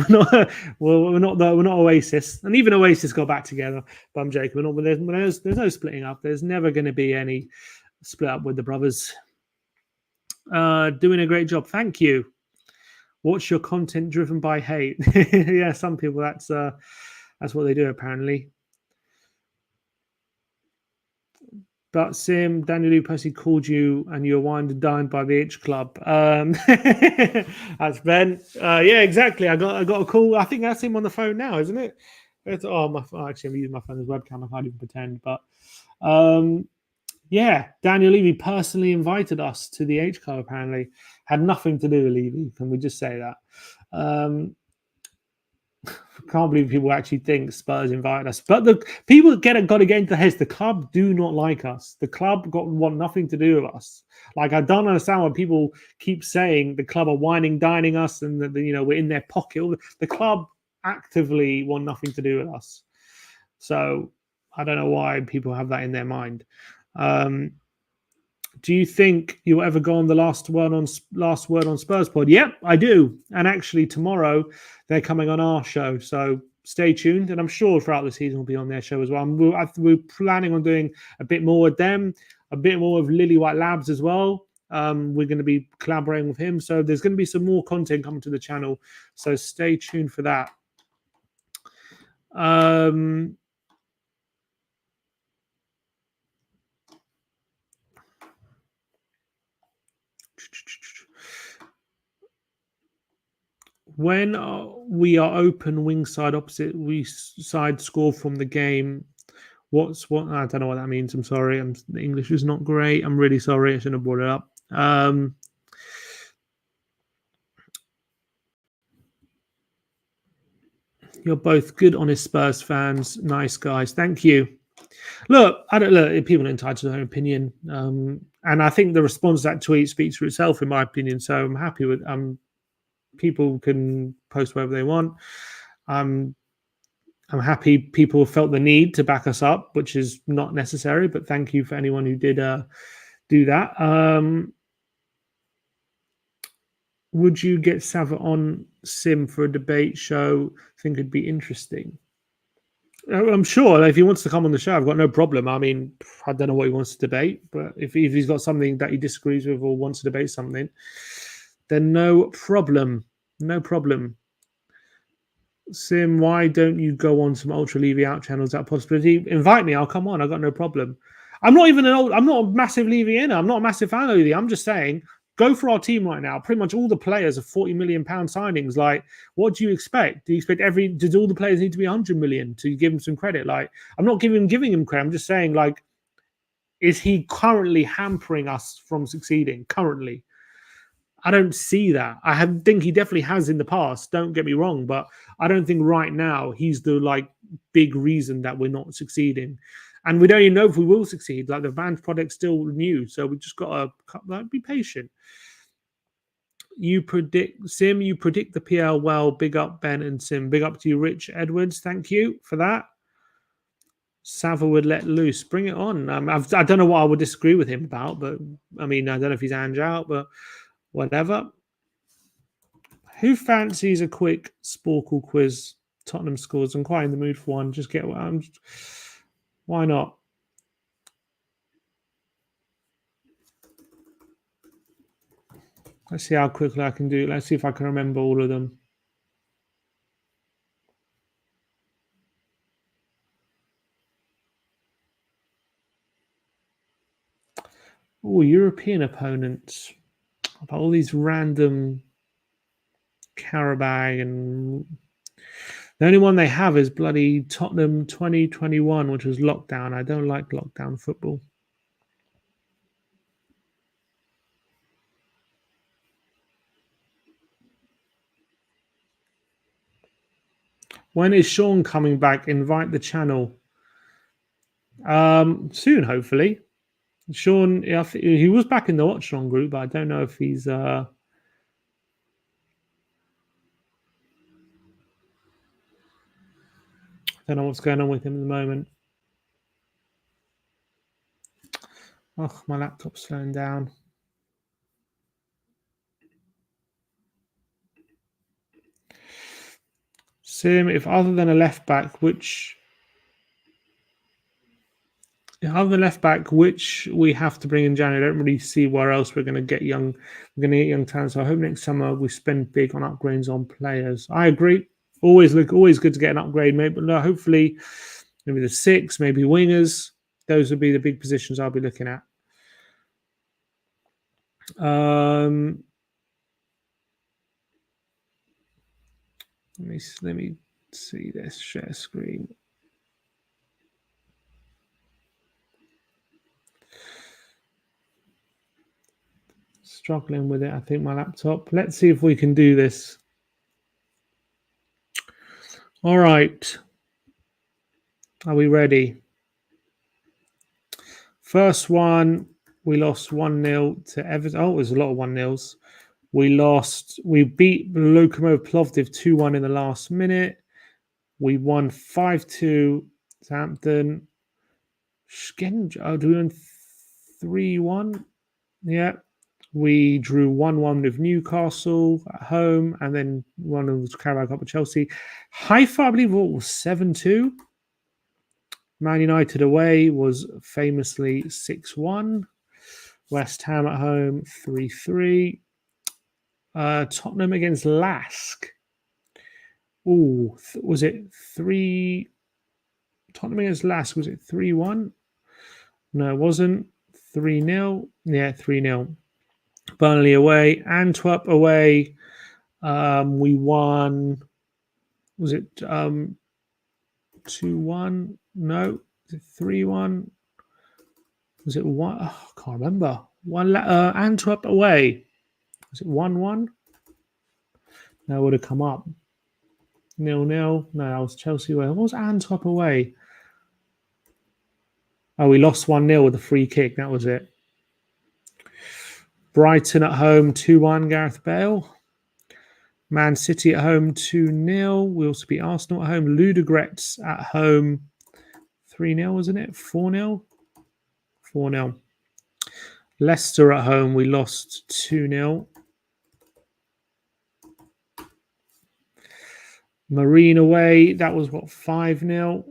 We're not Oasis, and even Oasis got back together. But I'm joking. There's no splitting up. There's never going to be any split up with the brothers. Doing a great job. Thank you. Watch your content driven by hate. Yeah, some people that's what they do apparently. But Sim, Daniel Lee personally called you and you were wined and dined by the H Club. That's Ben. Yeah, exactly. I got a call. I think that's him on the phone now, isn't it? Actually, I'm using my phone's webcam. I can't even pretend. But yeah, Daniel Levy personally invited us to the H Club, apparently. Had nothing to do with Levy. Can we just say that? Can't believe people actually think Spurs invited us. But the people got to get into the heads. The club do not like us. The club want nothing to do with us. Like, I don't understand why people keep saying the club are whining, dining us, and that we're in their pocket. The club actively want nothing to do with us. So I don't know why people have that in their mind. Do you think you'll ever go on the last word on Spurs pod? Yep, I do. And actually, tomorrow they're coming on our show, so stay tuned. And I'm sure throughout the season we'll be on their show as well. We're planning on doing a bit more with them, a bit more with Lily White Labs as well. We're going to be collaborating with him, so there's going to be some more content coming to the channel. So stay tuned for that. When we are open wing side opposite, we side score from the game. What? I don't know what that means. I'm sorry. The English is not great. I'm really sorry. I shouldn't have brought it up. You're both good, honest Spurs fans. Nice guys. Thank you. Look, people are entitled to their own opinion. And I think the response to that tweet speaks for itself, in my opinion. So I'm happy with people can post whatever they want. I'm happy people felt the need to back us up, which is not necessary, but thank you for anyone who did do that. Would you get Sava on Sim for a debate show? I think it'd be interesting. I'm sure if he wants to come on the show, I've got no problem. I mean, I don't know what he wants to debate, but if he's got something that he disagrees with or wants to debate something, then no problem. No problem. Sim, why don't you go on some Ultra Levy out channels? That possibility? Invite me. I'll come on. I've got no problem. I'm not a massive Levy in. I'm not a massive fan of Levy. I'm just saying, go for our team right now. Pretty much all the players are £40 million signings. Like, what do you expect? Do you expect does all the players need to be 100 million to give him some credit? Like, I'm not giving him credit. I'm just saying, like, is he currently hampering us from succeeding? Currently, I don't see that. I think he definitely has in the past. Don't get me wrong, but I don't think right now he's the big reason that we're not succeeding, and we don't even know if we will succeed. Like, the Vans product's still new, so we just got to be patient. You predict the PL well. Big up Ben and Sim. Big up to you, Rich Edwards. Thank you for that. Sava would let loose. Bring it on. I don't know what I would disagree with him about, but I mean, I don't know if he's Ange out, but whatever. Who fancies a quick Sporkle quiz? Tottenham scores. I'm quite in the mood for one. Just get why not? Let's see how quickly I can do it. Let's see if I can remember all of them. Oh, European opponents. About all these random Carabao, and the only one they have is bloody Tottenham 2021, which was lockdown. I don't like lockdown football. When is Sean coming back? Invite the channel. Soon, hopefully. Sean, yeah, he was back in the Watch On group, but I don't know if he's don't know what's going on with him at the moment. Oh, my laptop's slowing down. Sim, if other than a left back, which we have to bring in January, I don't really see where else we're going to get young talent. So I hope next summer we spend big on upgrades on players. I agree. Always good to get an upgrade, maybe. But no, hopefully, maybe the 6, maybe wingers. Those would be the big positions I'll be looking at. Let me see this share screen. Struggling with it, I think, my laptop. Let's see if we can do this. All right. Are we ready? First one, we lost 1-0 to Everton. Oh, it was a lot of 1-0s. We beat Lokomotiv Plovdiv 2-1 in the last minute. We won 5-2 Southampton. Oh, do we win 3-1? Yeah. We drew 1-1 with Newcastle at home, and then one of the Carabao Cup with Chelsea. Haifa, I believe, what was 7-2. Man United away was famously 6-1. West Ham at home 3-3. Tottenham against Lask. Ooh, was it 3? Tottenham against Lask, was it 3-1? No, it wasn't. 3-0. Yeah, 3-0. Burnley away. Antwerp away. We won. Was it 2-1? No. Was it 3-1? Was it 1? Oh, I can't remember. Antwerp away. Was it 1-1? No, it would have come up. 0-0. No, that was Chelsea away. What was Antwerp away? Oh, we lost 1-0 with a free kick. That was it. Brighton at home, 2-1, Gareth Bale. Man City at home, 2-0. We also beat Arsenal at home. Ludogorets at home, 3-0, wasn't it? 4-0? 4-0. Leicester at home, we lost 2-0. Marine away, that was what, 5-0.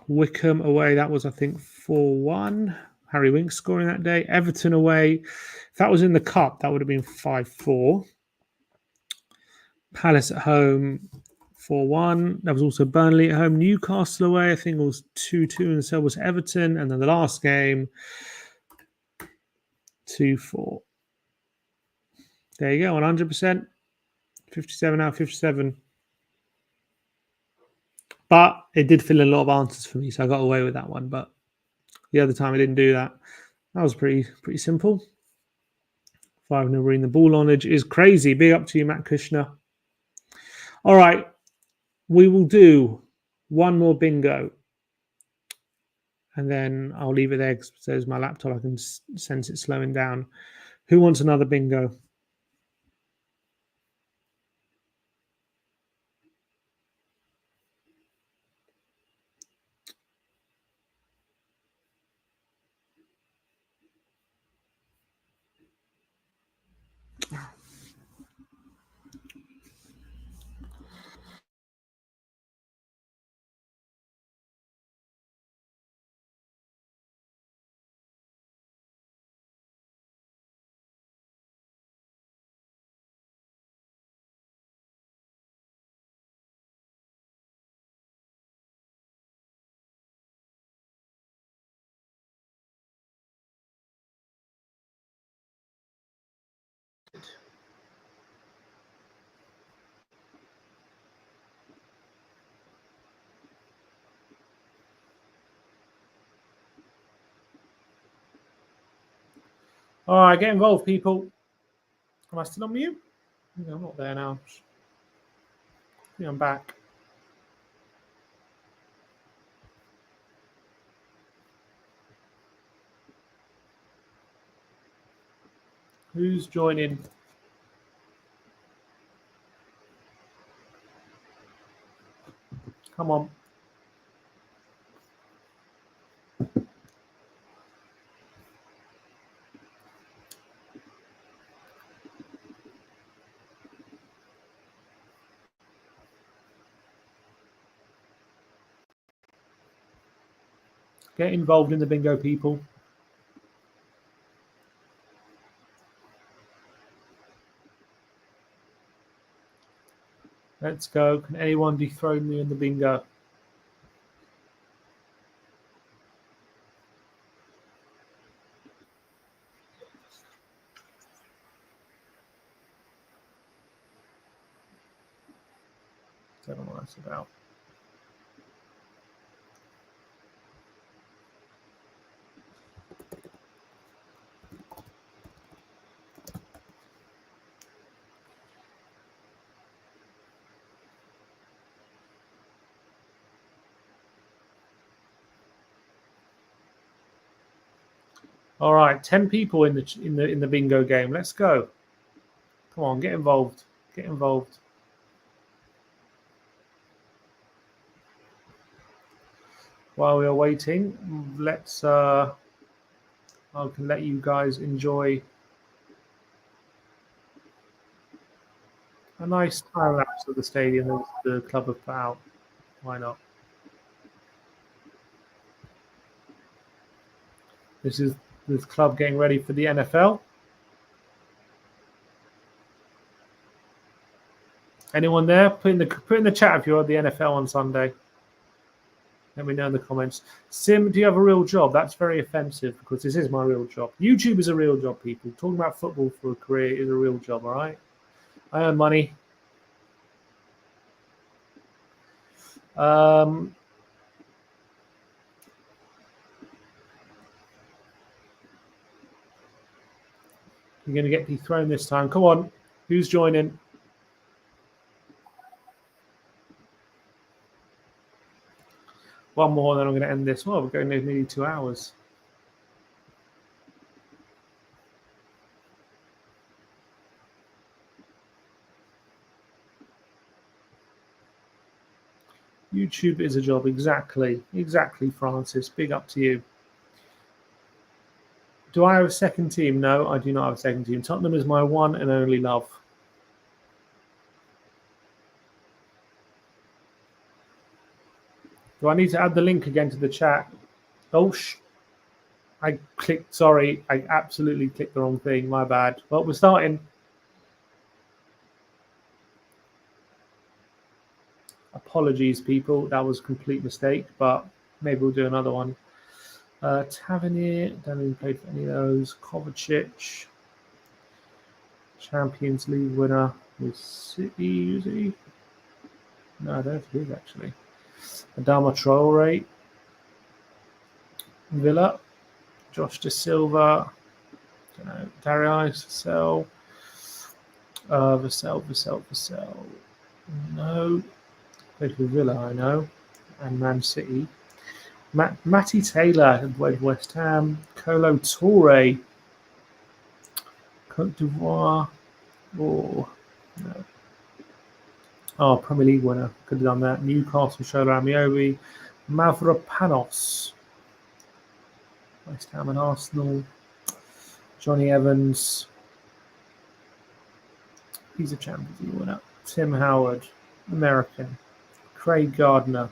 Wickham away, that was, I think, 4-1. Harry Winks scoring that day. Everton away, if that was in the cup, that would have been 5-4. Palace at home, 4-1. That was also Burnley at home. Newcastle away, I think it was 2-2, and so was Everton. And then the last game, 2-4. There you go, 100%. 57 out of 57. But it did fill in a lot of answers for me, so I got away with that one. But the other time I didn't do that. That was pretty simple. 5-0 Marine. The ball knowledge is crazy. Big up to you, Matt Kushner. All right. We will do one more bingo. And then I'll leave it there because there's my laptop. I can sense it slowing down. Who wants another bingo? All right, get involved, people. Am I still on mute? No, I'm not there now. Yeah, I'm back. Who's joining? Come on. Get involved in the bingo, people. Let's go. Can anyone dethrone me in the bingo? Don't know what that's about. All right, 10 people in the bingo game. Let's go. Come on, get involved. Get involved. While we are waiting, let's I can let you guys enjoy a nice time lapse of the stadium that the club have put out. Why not? This is the club getting ready for the NFL. Anyone there? Put in the chat if you're at the NFL on Sunday. Let me know in the comments. Sim, do you have a real job? That's very offensive because this is my real job. YouTube is a real job, people. Talking about football for a career is a real job, all right? I earn money. You're going to get dethroned this time. Come on. Who's joining? One more, then I'm going to end this. Well, we're going nearly 2 hours. YouTube is a job. Exactly. Exactly, Francis. Big up to you. Do I have a second team? No, I do not have a second team. Tottenham is my one and only love. Do I need to add the link again to the chat? Oh, I clicked. Sorry, I absolutely clicked the wrong thing. My bad. Well, we're starting. Apologies, people. That was a complete mistake, but maybe we'll do another one. Tavernier, don't even play for any of those. Kovacic, Champions League winner with City, is he? No, I don't think he is actually. Adama Traore, Villa, Josh De Silva, Darius Vassell. No, played for Villa, I know, and Man City. Matty Taylor with West Ham, Kolo Toure, Cote d'Ivoire, no. Premier League winner, could have done that. Newcastle, Shola Amiobi, Mavropanos, West Ham and Arsenal, Johnny Evans, he's a Champions League winner. Tim Howard, American, Craig Gardner,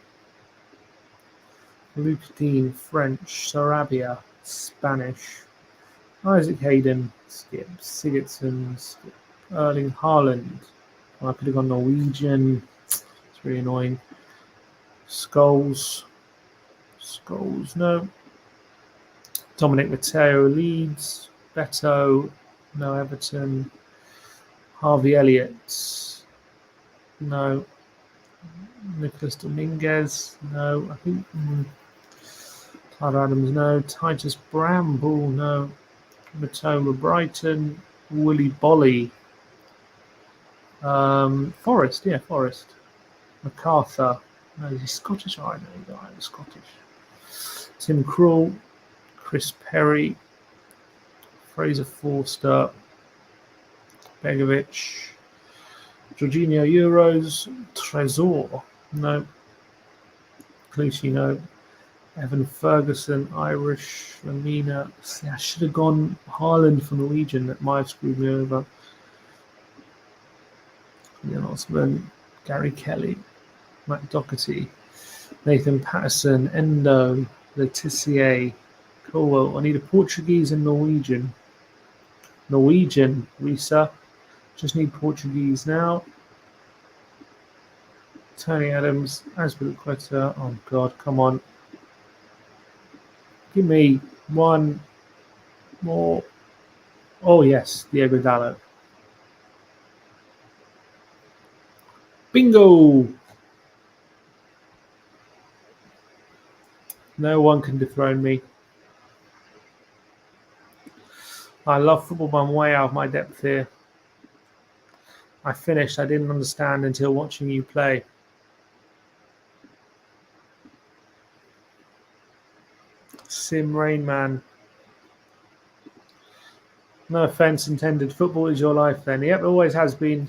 Luke Dean, French, Sarabia, Spanish, Isaac Hayden, Skip, Sigurdsson, Skip, Erling Haaland. I could have gone Norwegian. It's really annoying. Scholes, no. Dominic Matteo, Leeds. Beto, no. Everton. Harvey Elliott, no. Nicholas Dominguez, no. I think Tyler Adams, no. Titus Bramble, no. Matoma Brighton, Willy Bolly. Forest, yeah, Forest. MacArthur. No, is he Scottish? Oh, I know he's Scottish. Tim Krul, Chris Perry, Fraser Forster, Begovic, Jorginho Euros, Trezor, no. Clichy, no. Evan Ferguson, Irish, Lamina. See, I should have gone Haaland for Norwegian. That might have screwed me over. Ian Osman, Gary Kelly, Matt Doherty, Nathan Patterson, Endo, Letitia, Colwell. I need a Portuguese and Norwegian. Norwegian, Risa. Just need Portuguese now. Tony Adams, Azpilicueta. Oh, God, come on. Give me one more. Oh, yes, Diego Dallo. Bingo! No one can dethrone me. I love football, but I'm way out of my depth here. I finished. I didn't understand until watching you play. Sim Rain Man. No offense intended. Football is your life then. Yep, it always has been.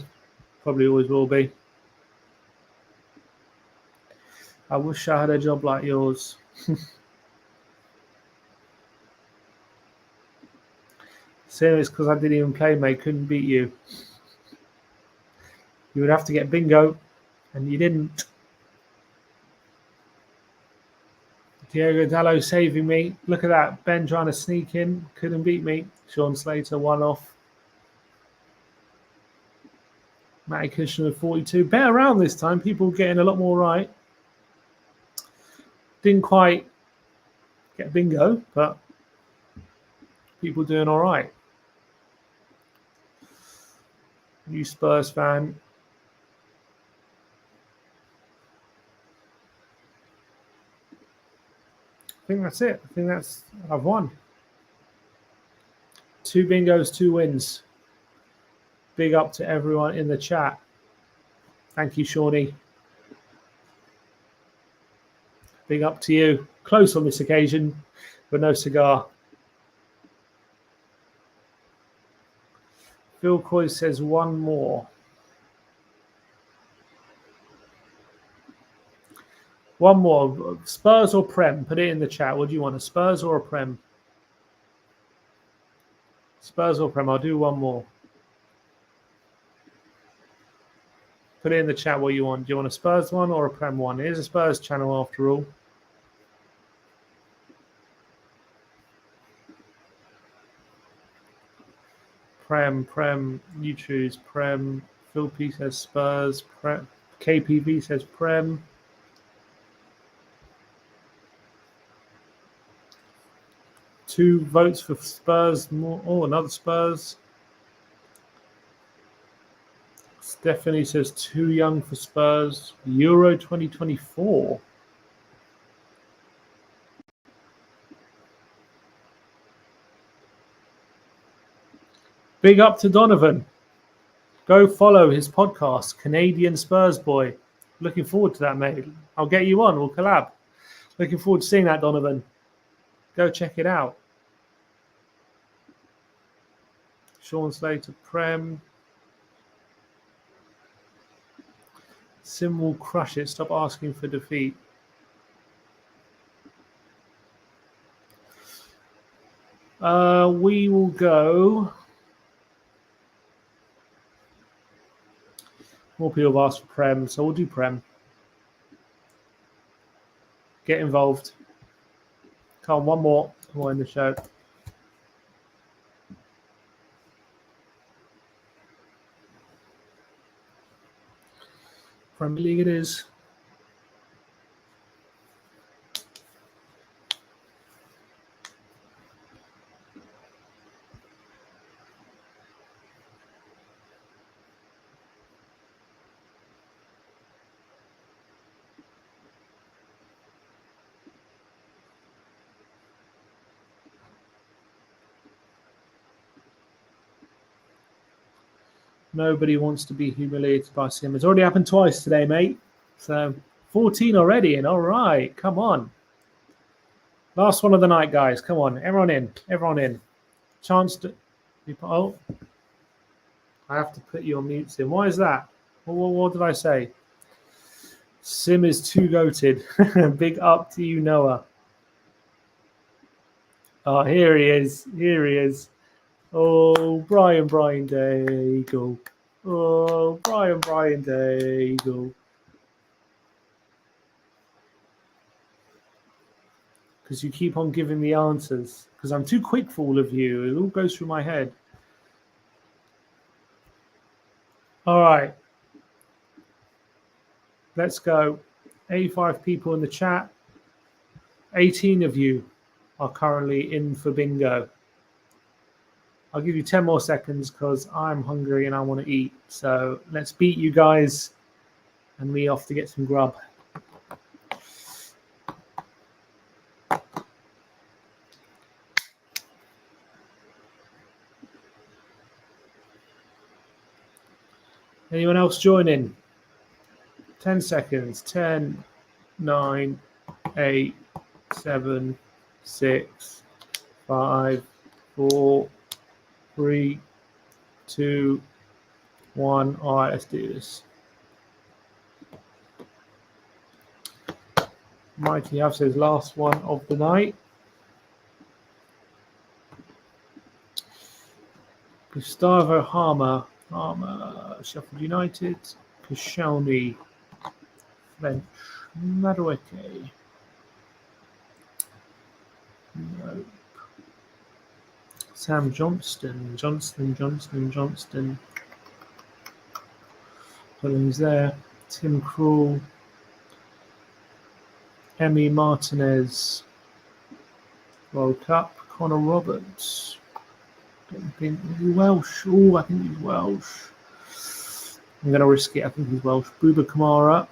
Probably always will be. I wish I had a job like yours. Serious, because I didn't even play, mate. Couldn't beat you. You would have to get bingo, and you didn't. Diego Dallo saving me. Look at that. Ben trying to sneak in. Couldn't beat me. Sean Slater, one off. Matty Kushner with 42. Better round this time. People getting a lot more right. Didn't quite get bingo, but people doing all right. You Spurs fan. I think that's it. I think I've won. 2 bingos, 2 wins. Big up to everyone in the chat. Thank you, Shawnee. Big up to you. Close on this occasion, but no cigar. Phil Coy says one more. One more. Spurs or Prem? Put it in the chat. What do you want? A Spurs or a Prem? Spurs or Prem? I'll do one more. Put it in the chat what you want. Do you want a Spurs one or a Prem one? It is a Spurs channel after all. Prem, you choose Prem. Phil P says Spurs. Prem. KPV says Prem. Two votes for Spurs. More. Oh, another Spurs. Stephanie says too young for Spurs. Euro 2024. Big up to Donovan. Go follow his podcast, Canadian Spurs Boy. Looking forward to that, mate. I'll get you on. We'll collab. Looking forward to seeing that, Donovan. Go check it out. Sean Slater, Prem. Sim will crush it. Stop asking for defeat. We will go. More people have asked for Prem, so we'll do Prem. Get involved. Come on, one more. We'll end the show. Premier League it is. Nobody wants to be humiliated by Sim. It's already happened twice today, mate. So 14 already in. All right, come on. Last one of the night, guys. Come on, everyone in. Everyone in. Chance to. Oh, I have to put your mutes in. Why is that? What did I say? Sim is too goated. Big up to you, Noah. Oh, here he is. Here he is. Oh, Brian Daigle. Oh, Brian Daigle. Because you keep on giving me answers. Because I'm too quick for all of you. It all goes through my head. All right. Let's go. 85 people in the chat. 18 of you are currently in for bingo. I'll give you 10 more seconds because I'm hungry and I want to eat. So let's beat you guys and me off to get some grub. Anyone else joining? 10 seconds. 10, 9, 8, 7, 6, 5, 4, 3, 2, 1. All right, let's do this. Mighty Have says last one of the night. Gustavo Harmer, Sheffield United. Koscielny, French. Madueke. Nope. Sam Johnston. Pulling's there. Tim Krul. Emi Martinez. World Cup. Connor Roberts. Don't think he's Welsh. Oh, I think he's Welsh. I'm going to risk it. I think he's Welsh. Buba Kamara.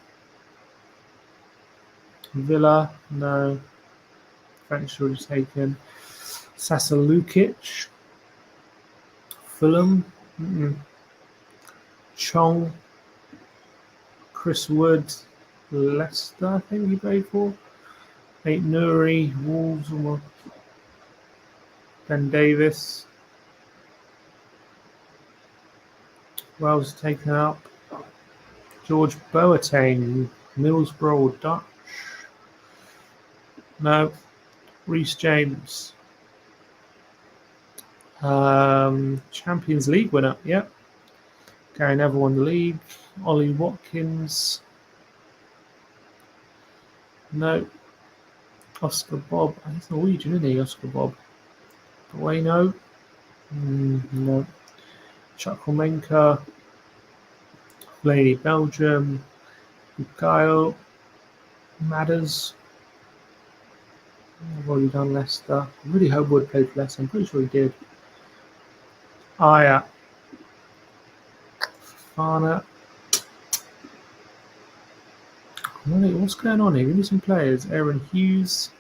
Villa. No. French already taken. Sasa Lukic. Fulham. Chong. Chris Wood. Leicester, I think he played for. Nate Nuri. Wolves. Ben Davis. Wells taken up. George Boateng, Middlesbrough, Dutch. No. Reece James. Champions League winner. Yep. Gary Neville won the league. Ollie Watkins. No. Oscar Bob. He's Norwegian, isn't he? Oscar Bob. Bueno. No. Chukwuemeka, Lady Belgium, Bukayo, Matters. I've already done Leicester. I really hope Wood played for Leicester. I'm pretty sure he did. Aya, Fana. What's going on here? Give me some players. Aaron Hughes,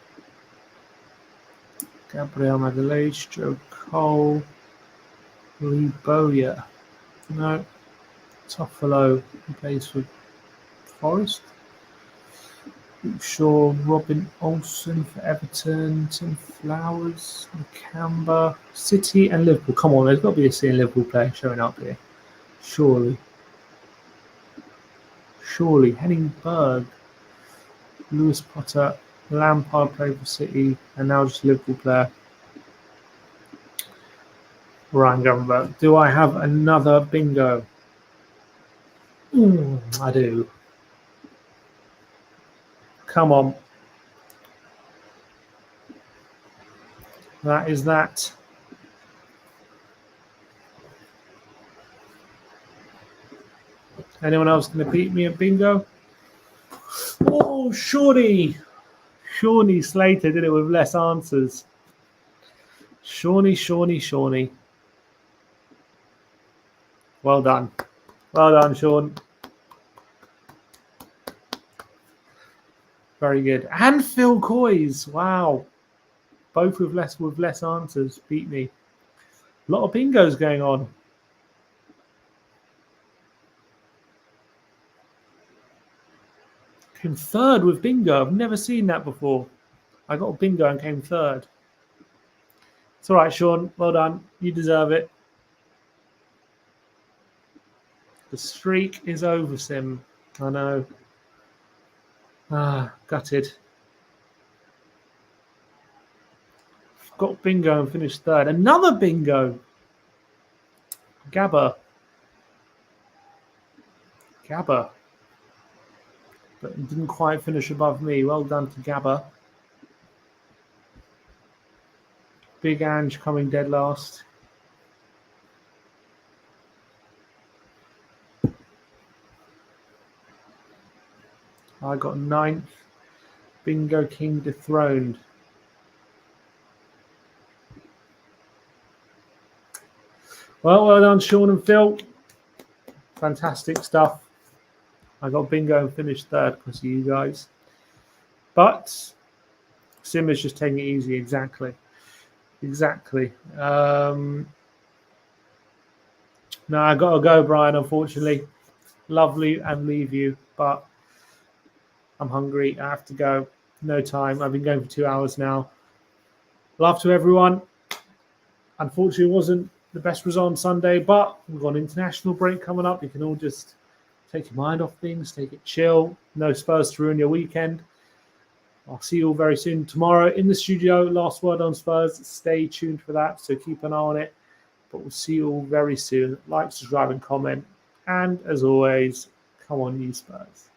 Gabriel Magalhaes, Joe Cole. Lee Bowyer. No. Toffolo, he plays for Forest. Shaw, Robin Olsen for Everton. Tim Flowers, Nakamba. City and Liverpool. Come on, there's got to be a City and Liverpool player showing up here. Surely. Henning Berg. Lewis Potter. Lampard played for City. And now just a Liverpool player. Ryan Government. Do I have another bingo? I do. Come on. That is that. Anyone else going to beat me at bingo? Oh, Shawnee. Shawnee Slater did it with less answers. Shawnee. Well done. Well done, Sean. Very good. And Phil Coys. Wow. Both with less answers. Beat me. A lot of bingos going on. Came third with bingo. I've never seen that before. I got a bingo and came third. It's all right, Sean. Well done. You deserve it. The streak is over, Sim. I know. Gutted. Got bingo and finished third. Another bingo. Gabba. But didn't quite finish above me. Well done to Gabba. Big Ange coming dead last. I got 9th. Bingo King dethroned. Well done, Sean and Phil. Fantastic stuff. I got bingo and finished third because of you guys. But Sim is just taking it easy. Exactly. No, I got to go, Brian, unfortunately. Lovely and leave you, but I'm hungry. I have to go. No time. I've been going for 2 hours now. Love to everyone. Unfortunately, it wasn't the best result on Sunday, but we've got an international break coming up. You can all just take your mind off things, take it chill. No Spurs to ruin your weekend. I'll see you all very soon. Tomorrow in the studio, last word on Spurs. Stay tuned for that, so keep an eye on it. But we'll see you all very soon. Like, subscribe, and comment. And as always, come on, you Spurs.